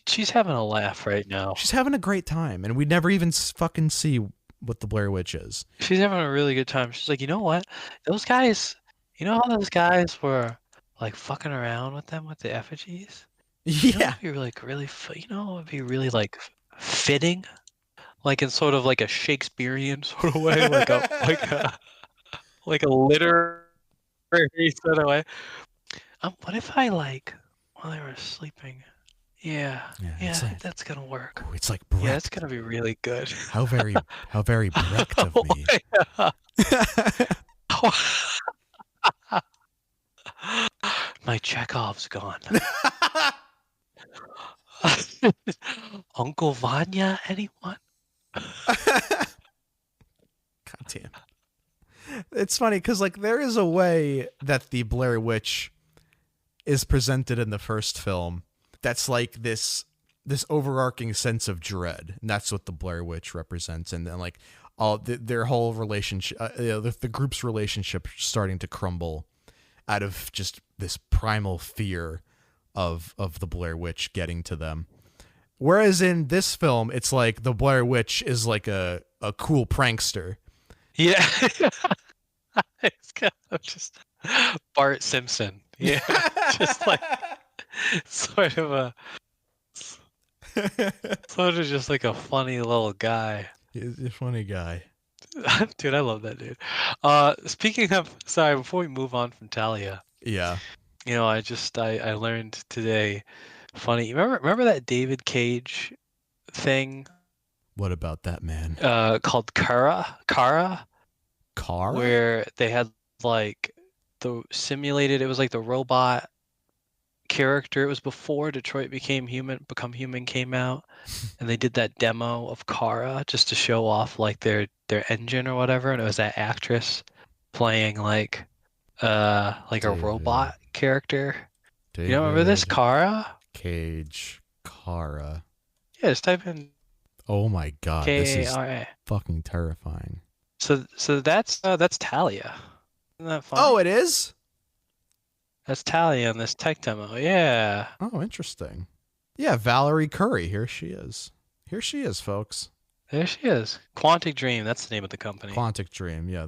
She's having a laugh right now. She's having a great time, and we never even fucking see what the Blair Witch is. She's having a really good time. She's like, you know what? Those guys, you know how those guys were like fucking around with them with the effigies? Yeah. You know, it'd be really, you know, it'd be really like fitting, like in sort of like a Shakespearean sort of way, like a literary sort of way. What if I like while they were sleeping? Yeah, I think that's gonna work. Oh, it's like Brecht. Yeah, it's gonna be really good. How very Brecht of me. My Chekhov's gone. Uncle Vanya, anyone? God damn. It's funny because like there is a way that the Blair Witch is presented in the first film that's like this overarching sense of dread, and that's what the Blair Witch represents. And then like all their whole relationship, the group's relationship starting to crumble out of just this primal fear of the Blair Witch getting to them. Whereas in this film, it's like the Blair Witch is like a cool prankster. Yeah. It's kind of just Bart Simpson. Yeah. Just like sort of just like a funny little guy. He's a funny guy. Dude, I love that dude. Speaking of, sorry, before we move on from Talia. Yeah. You know, I learned today, funny. Remember that David Cage thing? What about that, man? Called Kara? Car? Where they had like the simulated, it was like the robot character. It was before Detroit Become Human came out, and they did that demo of Kara just to show off like their engine or whatever, and it was that actress playing like a robot character. You don't remember this? Kara? Cage Kara. Yeah, just type in Oh my god, this is K-A-R-A. fucking terrifying. So that's Talia. Isn't that funny? Oh, it is? That's Talia in this tech demo. Yeah. Oh, interesting. Yeah, Valerie Curry. Here she is. Here she is, folks. There she is. Quantic Dream. That's the name of the company. Quantic Dream. Yeah,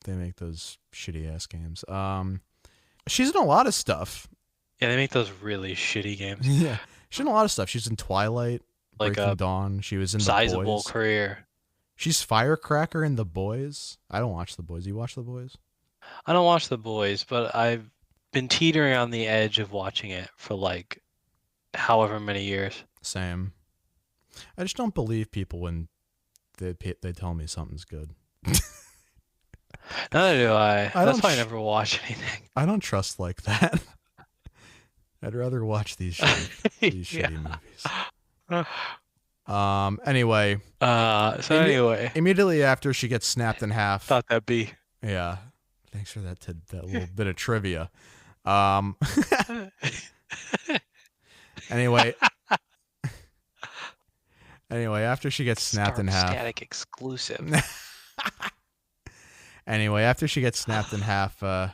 they make those shitty ass games. She's in a lot of stuff. Yeah, they make those really shitty games. Yeah, she's in a lot of stuff. She's in Twilight, Like Breaking a Dawn. She was in The sizable Boys. career. She's Firecracker in The Boys. I don't watch The Boys. You watch The Boys? I don't watch The Boys, but I've been teetering on the edge of watching it for like however many years. Same. I just don't believe people when they tell me something's good. Neither do I. That's why I tr- never watch anything. I don't trust like that. I'd rather watch these shitty movies. Anyway. Anyway. Immediately after she gets snapped in half. Thought that'd be. Yeah. Thanks for that little bit of trivia. Anyway. Anyway, after she gets snapped in half. Static exclusive. Anyway, after she gets snapped in half, an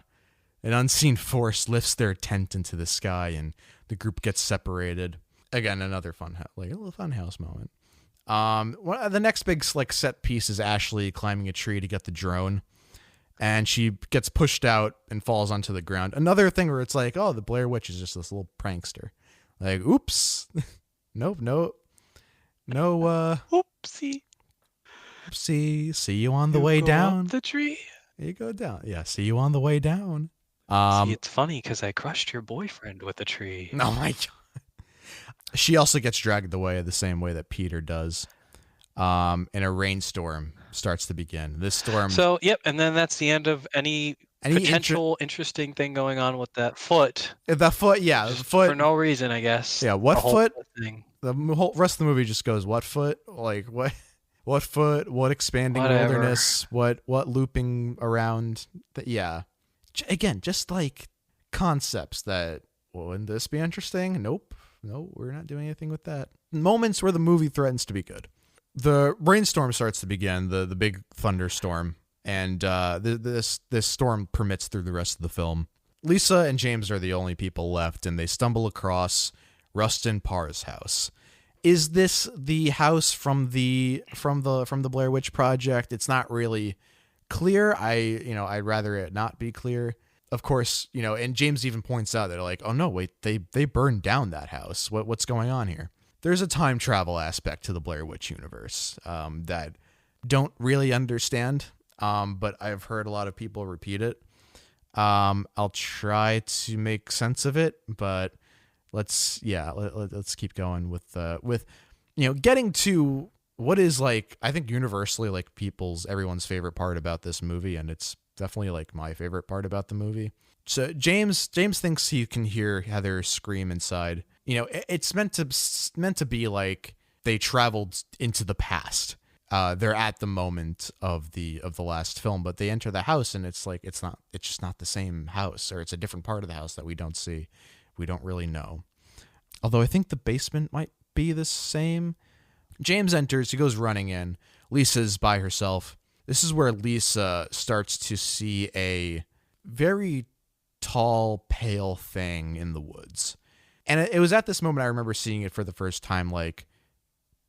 unseen force lifts their tent into the sky, and the group gets separated. Again, another a little fun house moment. The next big set piece is Ashley climbing a tree to get the drone, and she gets pushed out and falls onto the ground. Another thing where it's like, oh, the Blair Witch is just this little prankster. Like, oops, nope. Oopsie. See you on the way down. Up the tree. You go down. Yeah, see you on the way down. See, it's funny because I crushed your boyfriend with a tree. Oh my god. She also gets dragged away the same way that Peter does. And a rainstorm starts to begin. This storm. So, yep, and then that's the end of any potential interesting thing going on with that foot. The foot, yeah. The foot. For no reason, I guess. Yeah, what foot? Thing. The whole rest of the movie just goes, what foot? Like, what? What foot? What expanding wilderness? What looping around? Yeah. Again, just like concepts that, wouldn't this be interesting? Nope, we're not doing anything with that. moments where the movie threatens to be good. The rainstorm starts to begin, the big thunderstorm, and this storm permits through the rest of the film. Lisa and James are the only people left, and they stumble across Rustin Parr's house. Is this the house from the Blair Witch Project? It's not really clear. I'd rather it not be clear. Of course, and James even points out, they're like, oh no, wait, they burned down that house. What's going on here? There's a time travel aspect to the Blair Witch universe that don't really understand, but I've heard a lot of people repeat it. I'll try to make sense of it, but let's keep going with getting to what is, like, I think universally, like, everyone's favorite part about this movie, and it's definitely, like, my favorite part about the movie. So James thinks he can hear Heather scream inside. It's meant to be like they traveled into the past. They're at the moment of the last film, but they enter the house and it's like it's just not the same house, or it's a different part of the house that we don't see. We don't really know. Although I think the basement might be the same. James enters, he goes running in. Lisa's by herself. This is where Lisa starts to see a very tall, pale thing in the woods. And it was at this moment I remember seeing it for the first time, like,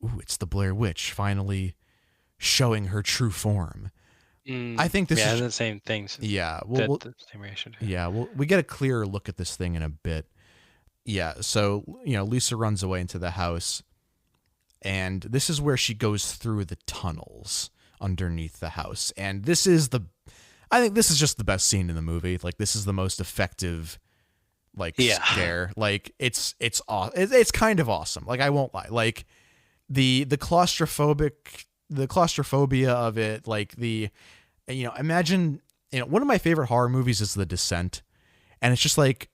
ooh, it's the Blair Witch finally showing her true form. I think this is the same things. Yeah, the same reaction. Yeah, we get a clearer look at this thing in a bit. Yeah, so Lisa runs away into the house, and this is where she goes through the tunnels underneath the house, and I think this is just the best scene in the movie. Like, this is the most effective, like, scare. Like, it's kind of awesome. Like, I won't lie. Like, the claustrophobia of it, like, imagine, one of my favorite horror movies is The Descent, and it's just like,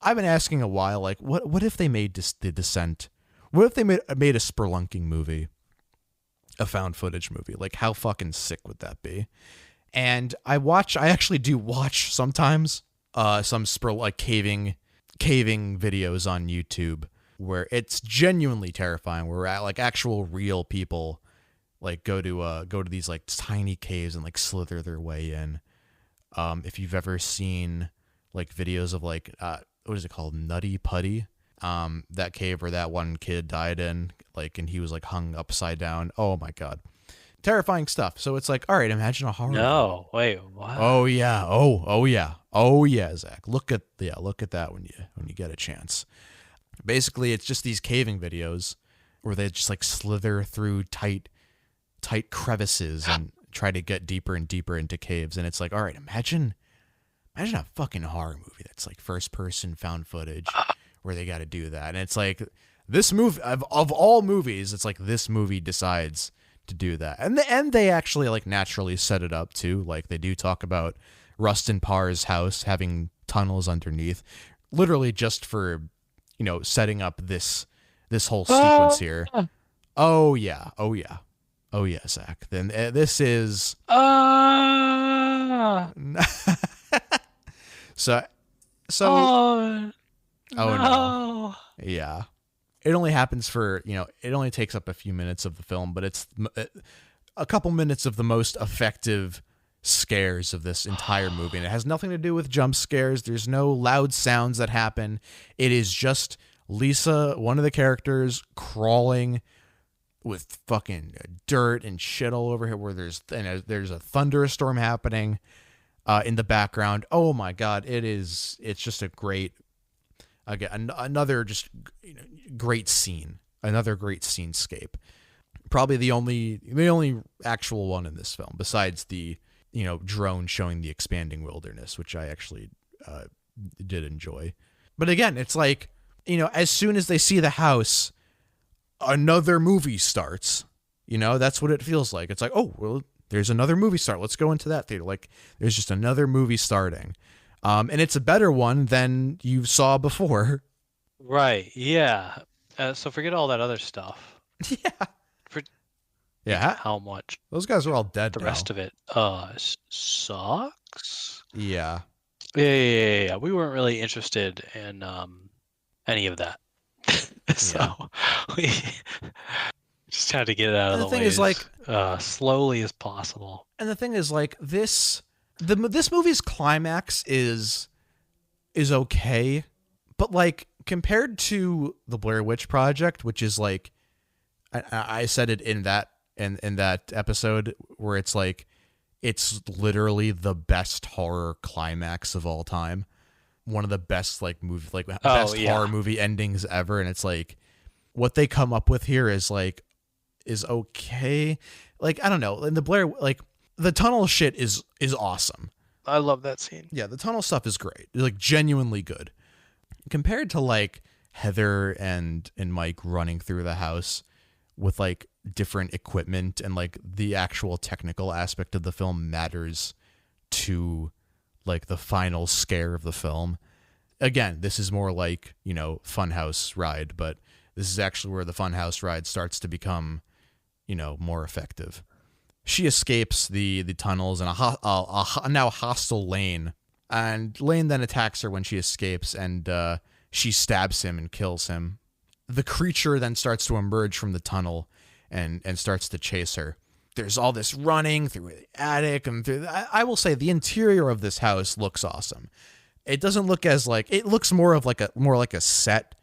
I've been asking a while, like, what if they made The Descent? What if they made a spelunking movie, a found footage movie? Like, how fucking sick would that be? And I actually do watch sometimes some caving videos on YouTube where it's genuinely terrifying. Where like actual real people like go to these like tiny caves and like slither their way in. If you've ever seen like videos of like what is it called, Nutty Putty, that cave where that one kid died in, like, and he was like hung upside down. Oh my god. Terrifying stuff. So it's like, all right, imagine a horror. No, wait, what? Oh yeah. Oh yeah, Zach. Look at that when you get a chance. Basically, it's just these caving videos where they just like slither through tight crevices and try to get deeper and deeper into caves. And it's like, all right, imagine a fucking horror movie that's like first person found footage where they got to do that. And it's like, this movie of all movies, it's like this movie decides to do that, and they actually like naturally set it up too. Like, they do talk about Rustin Parr's house having tunnels underneath, literally just for setting up this whole sequence here. Oh yeah, Zach. Then this is so. Oh no, yeah. It only happens for, it only takes up a few minutes of the film, but it's a couple minutes of the most effective scares of this entire movie. And it has nothing to do with jump scares. There's no loud sounds that happen. It is just Lisa, one of the characters, crawling with fucking dirt and shit all over here, where there's a thunderstorm happening in the background. Oh my God. It's just a great, again, another just great scene, another great scenescape. Probably the only actual one in this film, besides the drone showing the expanding wilderness, which I actually did enjoy. But again, it's like, as soon as they see the house, another movie starts. That's what it feels like. It's like, oh well, there's another movie start. Let's go into that theater. Like, there's just another movie starting. And it's a better one than you saw before. Right. Yeah. So forget all that other stuff. Yeah. How much Those guys are all dead. The now. rest of it sucks. Yeah. Yeah. We weren't really interested in any of that. So we just try to get it out of And the the thing way is, like, as slowly as possible. and the thing is, like, this movie's climax is okay, but like compared to the Blair Witch Project, which is like, I said it in that episode where it's like, it's literally the best horror climax of all time, one of the best like movie like best horror movie endings ever, and it's like what they come up with here is okay. Like, I don't know, and the Blair, like, the tunnel shit is awesome. I love that scene. Yeah, the tunnel stuff is great. Like, genuinely good. Compared to like Heather and Mike running through the house with like different equipment, and like the actual technical aspect of the film matters to like the final scare of the film. Again, this is more like, you know, Funhouse ride, but this is actually where the Funhouse ride starts to become, you know, more effective. She escapes the tunnels in a now hostile Lane, and Lane then attacks her when she escapes, and she stabs him and kills him. The creature then starts to emerge from the tunnel and starts to chase her. There's all this running through the attic, and I will say the interior of this house looks awesome. It doesn't look as like, it looks more like a set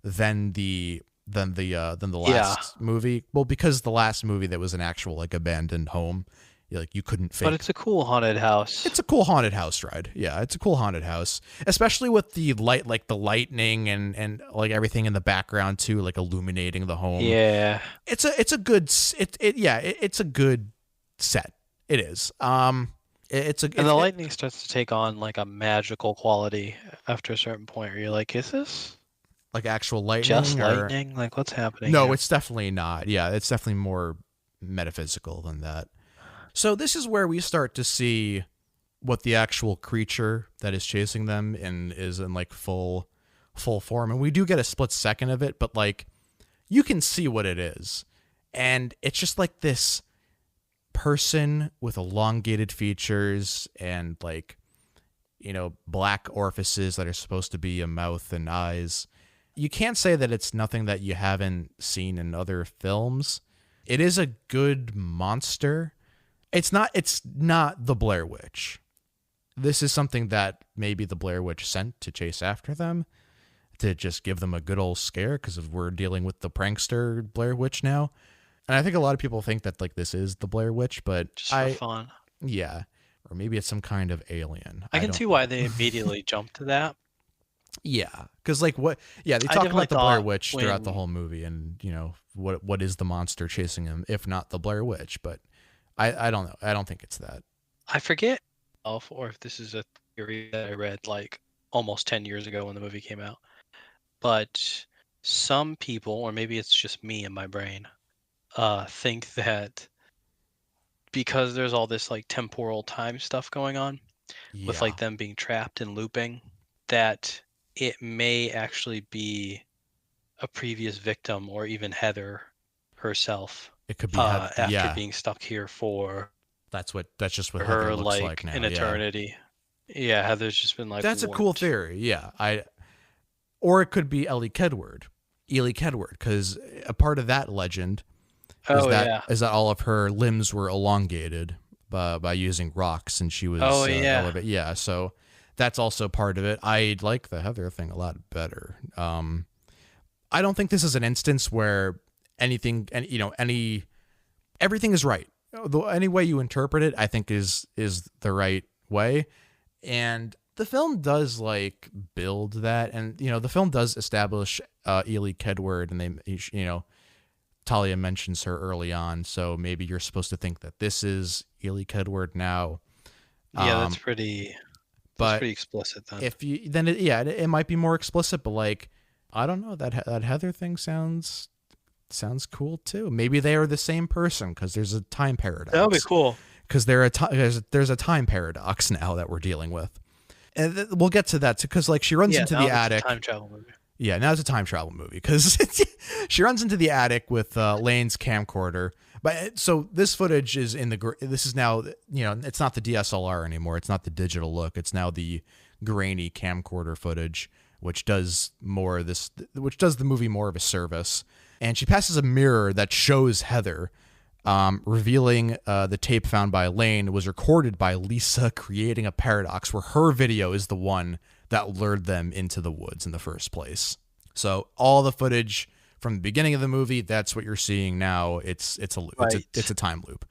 than the last movie. Well, because the last movie that was an actual like abandoned home, like you couldn't fake. But it's a cool haunted house. It's a cool haunted house ride. Yeah, it's a cool haunted house, especially with the light, like the lightning and like everything in the background too, like illuminating the home. Yeah, it's a good it's a good set. It is. And the lightning starts to take on like a magical quality after a certain point where you're like, is this like actual lightning? Just lightning? Like, what's happening? No, here? It's definitely not. Yeah, it's definitely more metaphysical than that. So this is where we start to see what the actual creature that is chasing them is in like full form. And we do get a split second of it, but like you can see what it is. And it's just like this person with elongated features and like, you know, black orifices that are supposed to be a mouth and eyes. You can't say that it's nothing that you haven't seen in other films. It is a good monster. It's not the Blair Witch. This is something that maybe the Blair Witch sent to chase after them, to just give them a good old scare, because we're dealing with the prankster Blair Witch now. And I think a lot of people think that like this is the Blair Witch, but just for fun. Yeah. Or maybe it's some kind of alien. I can see why they immediately jumped to that. Yeah, because like what? Yeah, they talk about the Blair Witch throughout the whole movie, and you know what is the monster chasing him, if not the Blair Witch? But I don't know. I don't think it's that. I forget if this is a theory that I read like almost 10 years ago when the movie came out. But some people, or maybe it's just me in my brain, think that because there's all this like temporal time stuff going on with like them being trapped and looping, that it may actually be a previous victim or even Heather herself. It could be after being stuck here for that's just what her Heather looks like now. An eternity. Yeah, Heather's just been like that's warped. A cool theory. Yeah, or it could be Ely Kedward, because a part of that legend is that all of her limbs were elongated by using rocks, and she was elevated. Yeah, so that's also part of it. I like the Heather thing a lot better. I don't think this is an instance where everything is right. Any way you interpret it, I think is the right way. And the film does like build that, and the film does establish Ely Kedward, and they Talia mentions her early on, so maybe you're supposed to think that this is Ely Kedward now. Yeah, that's pretty explicit then. It might be more explicit, but like I don't know, that Heather thing sounds cool too. Maybe they are the same person because there's a time paradox. That would be cool. Because there's a time paradox now that we're dealing with, and we'll get to that because like she runs into the attic. It's a time travel movie. Yeah, now it's a time travel movie because she runs into the attic with Lane's camcorder. But so this footage is this is now, it's not the DSLR anymore. It's not the digital look. It's now the grainy camcorder footage which does the movie more of a service. And she passes a mirror that shows Heather, revealing the tape found by Elaine was recorded by Lisa, creating a paradox where her video is the one that lured them into the woods in the first place. So all the footage from the beginning of the movie, that's what you're seeing now. It's a loop. Right. It's a time loop.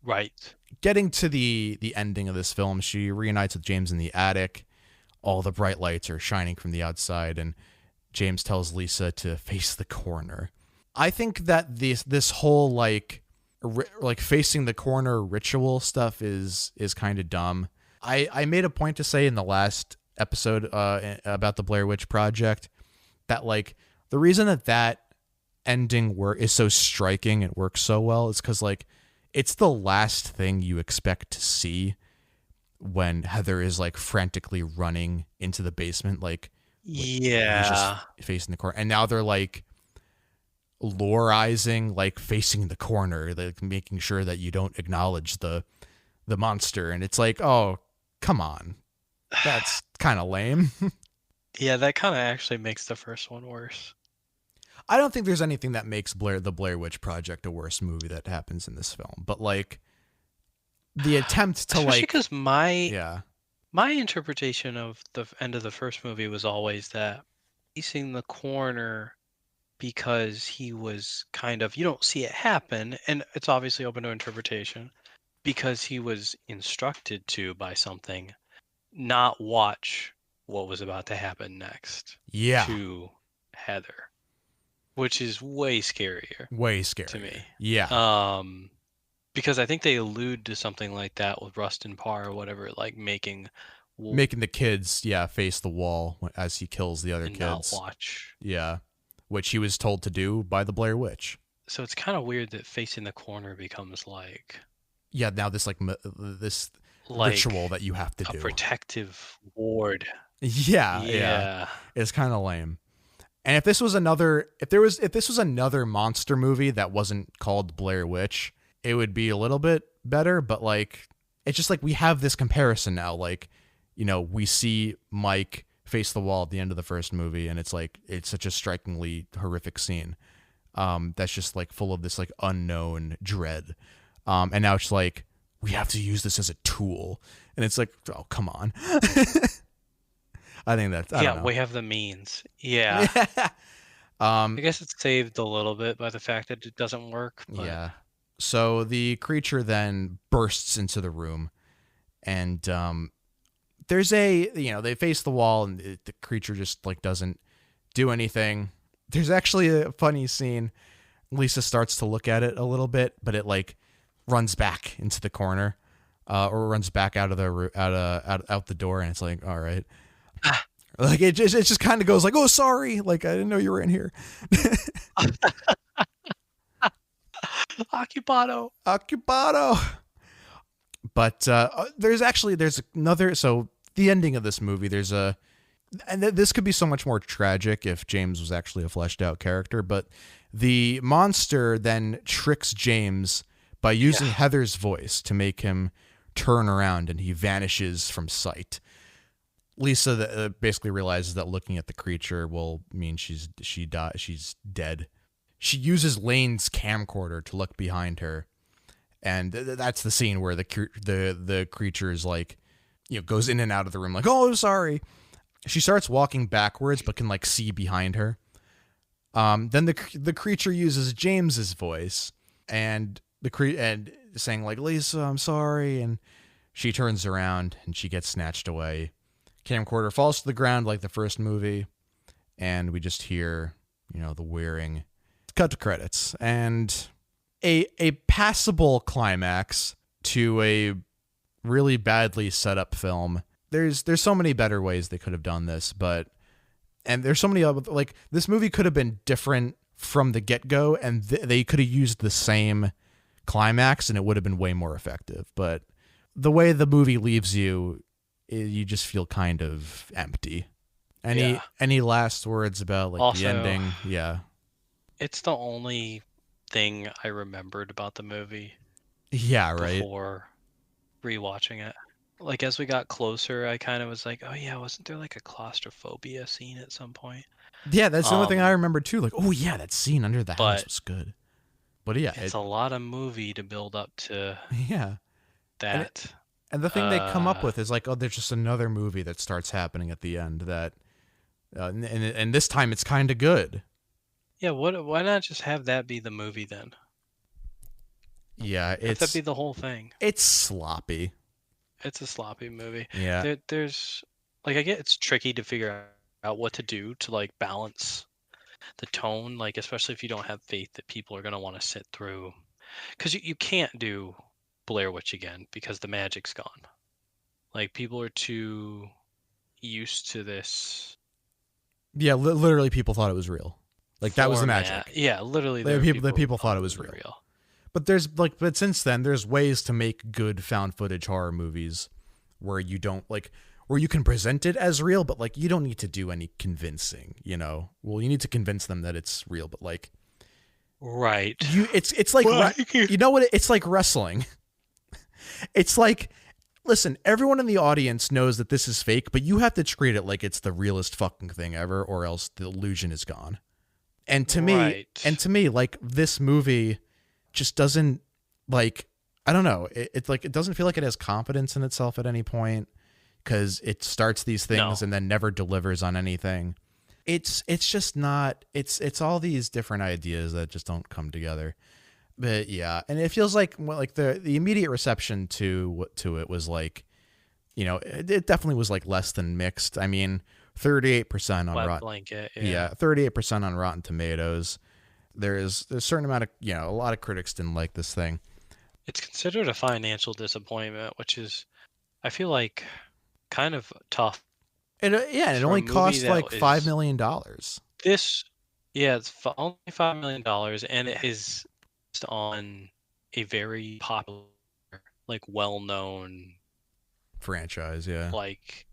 Right. Getting to the ending of this film, she reunites with James in the attic. All the bright lights are shining from the outside, and James tells Lisa to face the corner. I think that this whole like facing the corner ritual stuff is kind of dumb. I made a point to say in the last episode about the Blair Witch Project that like the reason that ending is so striking and works so well is because like it's the last thing you expect to see when Heather is like frantically running into the basement, like Yeah. he's just facing the corner, and now they're like lurizing, like facing the corner, like making sure that you don't acknowledge the monster, and it's like, oh, come on, that's kind of lame. Yeah, that kind of actually makes the first one worse. I don't think there's anything that makes the Blair Witch Project a worse movie that happens in this film, but like the attempt to Especially like because yeah my interpretation of the end of the first movie was always that facing the corner because he was kind of, you don't see it happen, and it's obviously open to interpretation, because he was instructed to by something not watch what was about to happen next yeah to Heather, which is way scarier way scary to me. yeah Because I think they allude to something like that with Rustin Parr or whatever, like making the kids face the wall as he kills the other and kids. not watch. Yeah, which he was told to do by the Blair Witch. So it's kind of weird that facing the corner becomes like Now this this like ritual that you have to a do. protective ward. Yeah. It's kind of lame. And if this was another monster movie that wasn't called Blair Witch, it would be a little bit better, but like it's just like we have this comparison now, like, you know, we see Mike face the wall at the end of the first movie, and it's like it's such a strikingly horrific scene that's just like full of this like unknown dread, and now it's like we have to use this as a tool, and it's like, oh, come on. I think that's I don't know. We have the means. Yeah. I guess it's saved a little bit by the fact that it doesn't work. But... Yeah. So the creature then bursts into the room, and there's they face the wall, and the creature just like doesn't do anything. There's actually a funny scene. Lisa starts to look at it a little bit, but it like runs back into the corner, or runs back out of out the door, and it's like, all right. Like it just kind of goes like, oh, sorry, like I didn't know you were in here. Occupado. But there's another. So the ending of this movie, and this could be so much more tragic if James was actually a fleshed out character. But the monster then tricks James by using Heather's voice to make him turn around, and he vanishes from sight. Lisa basically realizes that looking at the creature will mean she's dead. She uses Lane's camcorder to look behind her, and that's the scene where the creature is like, goes in and out of the room like, oh, sorry. She starts walking backwards, but can like see behind her. Then the creature uses James's voice and and saying like, Lisa, I'm sorry, and she turns around and she gets snatched away. Camcorder falls to the ground like the first movie, and we just hear, the whirring. Cut to credits, and a passable climax to a really badly set up film. There's so many better ways they could have done this, and there's so many other, like, this movie could have been different from the get-go, and they could have used the same climax, and it would have been way more effective. But the way the movie leaves you, you just feel kind of empty. Any last words about like Also, the ending? Yeah. It's the only thing I remembered about the movie. Yeah, right. Before rewatching it. like as we got closer, I kind of was like, oh yeah, wasn't there like a claustrophobia scene at some point? Yeah, that's the only thing I remember too. Like, oh yeah, that scene under the house But was good. But yeah, it's a lot of movie to build up to yeah. And that. and the thing they come up with is like, oh, there's just another movie that starts happening at the end that, and this time it's kind of good. Yeah, why not just have that be the movie then? Yeah, Have that be the whole thing. it's sloppy. It's a sloppy movie. Yeah, There's like I get it's tricky to figure out what to do to like balance the tone, like especially if you don't have faith that people are gonna want to sit through, because you can't do Blair Witch again because the magic's gone. Like people are too used to this. yeah. Literally, people thought it was real. Like that was the format. magic. Yeah, literally. People thought it was real. But since then, there's ways to make good found footage horror movies where you don't where you can present it as real, but like you don't need to do any convincing, you know. Well, you need to convince them that it's real, but like, right. It's like you know what? It's like wrestling. It's like, listen, everyone in the audience knows that this is fake, but you have to treat it like it's the realest fucking thing ever, or else the illusion is gone. And to me, like this movie just doesn't like, I don't know. It's like, it doesn't feel like it has confidence in itself at any point because it starts these things and then never delivers on anything. It's just not, it's all these different ideas that just don't come together. But yeah, and it feels like the immediate reception to it was like, you know, it definitely was like less than mixed. I mean, 38% on Rotten. Blanket, yeah, 38% on Rotten Tomatoes. There's a certain amount of, you know, a lot of critics didn't like this thing. It's considered a financial disappointment, which is, I feel like, kind of tough. And it only cost like $5 million. It's only $5 million, and it is based on a very popular, like well-known franchise, yeah, like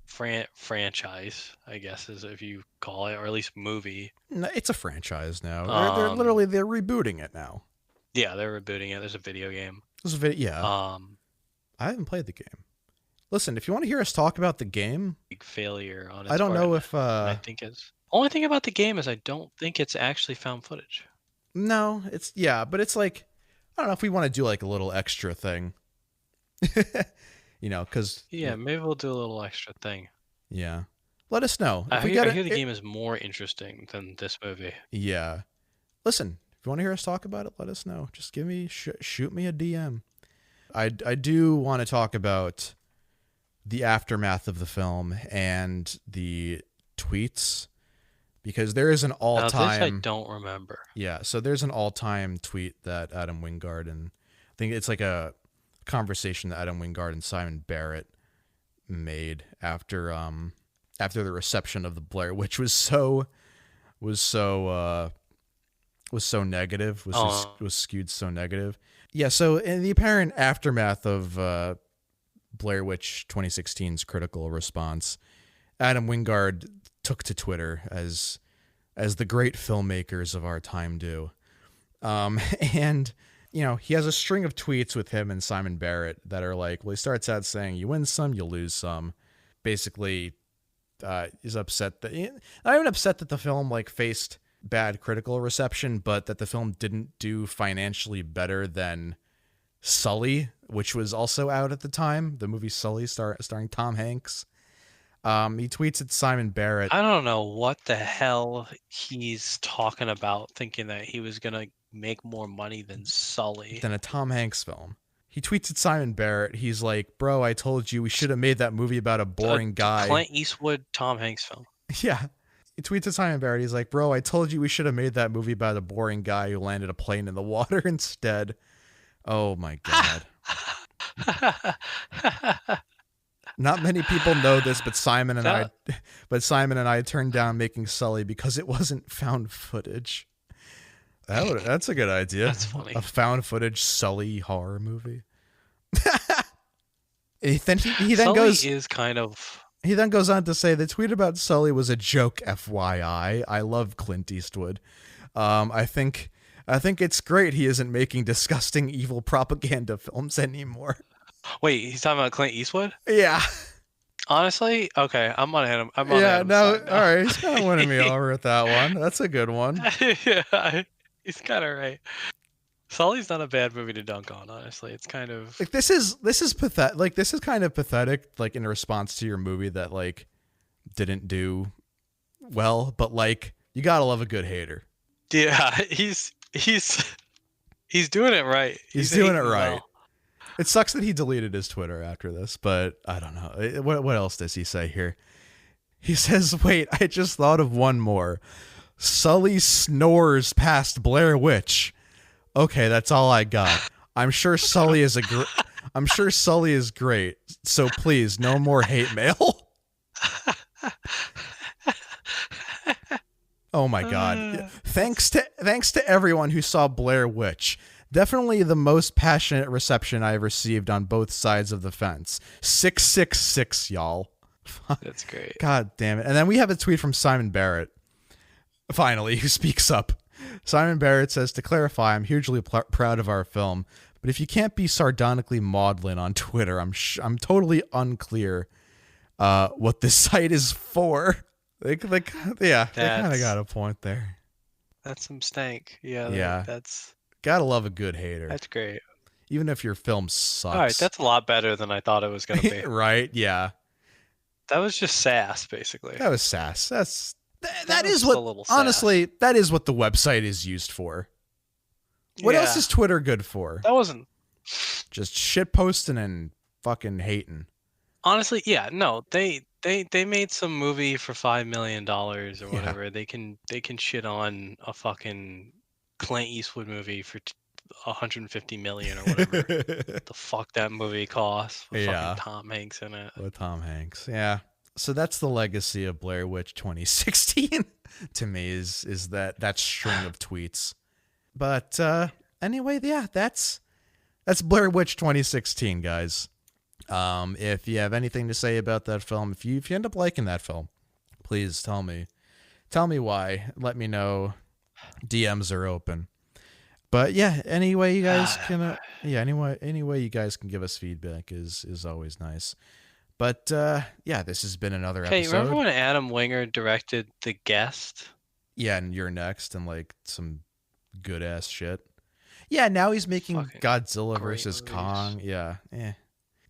franchise, I guess, is if you call it, or at least movie. No, it's a franchise now. They're rebooting it now. Yeah, they're rebooting it. There's a video game. Yeah. I haven't played the game. Listen, if you want to hear us talk about the game, big failure on its I don't part, know if I think it's only thing about the game is I don't think it's actually found footage. No, but it's like, I don't know if we want to do like a little extra thing. You know, because maybe we'll do a little extra thing. Yeah, let us know. I hear the game is more interesting than this movie. Yeah, listen, if you want to hear us talk about it, let us know. Just shoot me a DM. I do want to talk about the aftermath of the film and the tweets, because there is an all-time. This I don't remember. Yeah, so there's an all-time tweet that Adam Wingard, and I think it's like a conversation that Adam Wingard and Simon Barrett made after the reception of the Blair Witch was so negative, was skewed so negative. Yeah, so in the apparent aftermath of Blair Witch 2016's critical response, Adam Wingard took to Twitter as the great filmmakers of our time do. And you know, he has a string of tweets with him and Simon Barrett that are like, well, he starts out saying, you win some, you lose some. Basically, he's upset that, not even upset that the film like faced bad critical reception, but that the film didn't do financially better than Sully, which was also out at the time. The movie Sully starring Tom Hanks. He tweets at Simon Barrett. I don't know what the hell he's talking about, thinking that he was going to make more money than Sully. Than a Tom Hanks film. He tweets at Simon Barrett. He's like, bro, I told you we should have made that movie about a boring guy. Clint Eastwood, Tom Hanks film. Yeah. He tweets at Simon Barrett. He's like, bro, I told you we should have made that movie about a boring guy who landed a plane in the water instead. Oh my God. Not many people know this, but Simon and I turned down making Sully because it wasn't found footage. That's a good idea. That's funny. A found footage Sully horror movie. He then goes on to say the tweet about Sully was a joke, FYI. I love Clint Eastwood. I think it's great he isn't making disgusting evil propaganda films anymore. Wait, he's talking about Clint Eastwood? Yeah. Honestly, okay, I'm on him. I'm on Yeah, Adam's no, side all now. right. He's kind of winning me over with that one. That's a good one. Yeah, he's kind of right. Sully's not a bad movie to dunk on, honestly. It's kind of Like this is pathetic. Like this is kind of pathetic. Like in response to your movie that like didn't do well, but like you gotta love a good hater. yeah. He's doing it right. He's doing it hating right. well. It sucks that he deleted his Twitter after this, but I don't know. What else does he say here? He says, "Wait, I just thought of one more. Sully snores past Blair Witch. Okay, that's all I got. I'm sure Sully is great. So please, no more hate mail." Oh my God. Thanks to everyone who saw Blair Witch. Definitely the most passionate reception I've received on both sides of the fence. 666, y'all. That's great. God damn it. And then we have a tweet from Simon Barrett, finally, who speaks up. Simon Barrett says, "To clarify, I'm hugely proud of our film, but if you can't be sardonically maudlin on Twitter, I'm totally unclear what this site is for." They kind of got a point there. That's some stank. Yeah. Yeah. That's Gotta love a good hater. That's great. Even if your film sucks. All right, that's a lot better than I thought it was going to be. Right? Yeah. That was just sass, basically. That was sass. That was is just what, a little sass. honestly, that is what the website is used for. What else is Twitter good for? That wasn't. Just shit posting and fucking hating. Honestly, yeah, no, they made some movie for $5 million or whatever. Yeah. They can shit on a fucking Clint Eastwood movie for 150 million or whatever the fuck that movie costs with fucking Tom Hanks in it. With Tom Hanks, yeah. So that's the legacy of Blair Witch 2016 to me is that string of tweets. But anyway, yeah, that's Blair Witch 2016, guys. If you have anything to say about that film, if you end up liking that film, please tell me why. Let me know. DMs are open. But yeah, any way you guys can you guys can give us feedback is always nice. But yeah, this has been another episode. Hey, remember when Adam Wingard directed The Guest? Yeah, and You're Next and like some good ass shit. Yeah, now he's making Fucking Godzilla great versus movies. Kong. Yeah,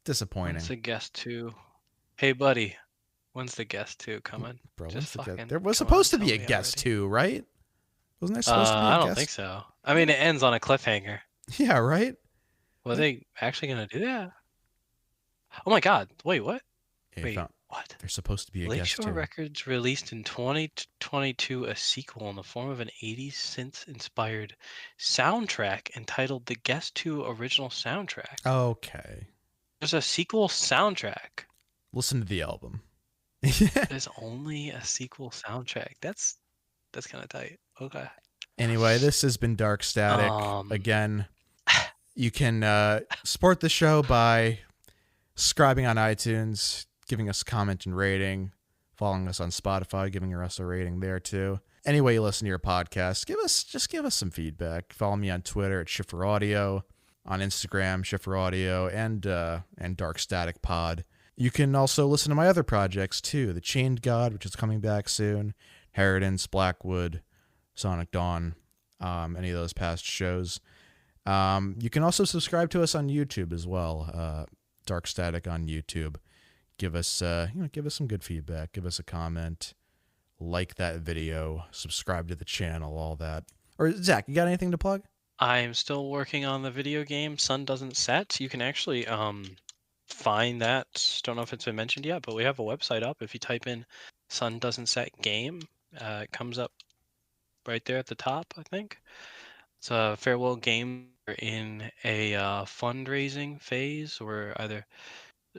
disappointing. When's The Guest 2? Hey, buddy, when's The Guest 2 coming? Bro, Just when's the fucking there was come supposed on, to be tell a me Guest already. 2, right? Wasn't there supposed to be a I don't Guest? think so. I mean, it ends on a cliffhanger. Yeah, right? Were they actually going to do that? Oh my God. Wait, what? Yeah, Wait, what? there's supposed to be a Guest Lakeshore 2. Records released in 2022 a sequel in the form of an 80s synth-inspired soundtrack entitled The Guest 2 Original Soundtrack. Okay. There's a sequel soundtrack. Listen to the album. There's only a sequel soundtrack. That's kind of tight. Okay. Anyway, this has been Dark Static. Again, you can support the show by subscribing on iTunes, giving us a comment and rating, following us on Spotify, giving us a rating there too. Any way you listen to your podcast, give us some feedback. Follow me on Twitter at Schiffer Audio, on Instagram Schiffer Audio, and Dark Static Pod. You can also listen to my other projects too, The Chained God, which is coming back soon, Inheritance, Blackwood, Sonic Dawn, any of those past shows. You can also subscribe to us on YouTube as well. Dark Static on YouTube. Give us some good feedback. Give us a comment. Like that video. Subscribe to the channel. All that. Or Zach, you got anything to plug? I'm still working on the video game Sun Doesn't Set. You can actually find that. Don't know if it's been mentioned yet, but we have a website up. If you type in Sun Doesn't Set game, it comes up right there at the top, I think. It's a farewell game. We're in a fundraising phase. We're either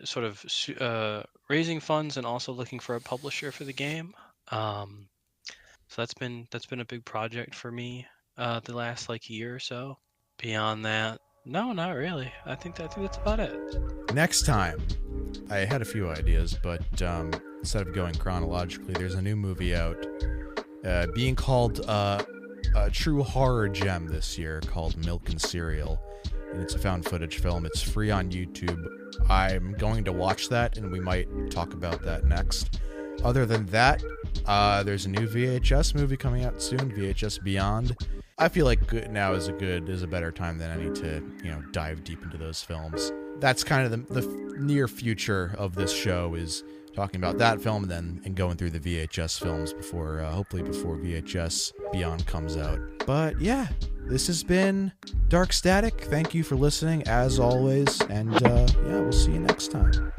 sort of raising funds and also looking for a publisher for the game. So that's been a big project for me the last year or so. Beyond that, no, not really. I think that's about it. Next time, I had a few ideas, but instead of going chronologically, there's a new movie out being called a true horror gem this year called Milk and Cereal. and it's a found footage film. It's free on YouTube. I'm going to watch that, and we might talk about that next. Other than that, there's a new VHS movie coming out soon, VHS Beyond. I feel like now is a better time than any to, dive deep into those films. That's kind of the near future of this show, is talking about that film and going through the VHS films hopefully before VHS Beyond comes out. But yeah, this has been Dark Static. Thank you for listening as always, and we'll see you next time.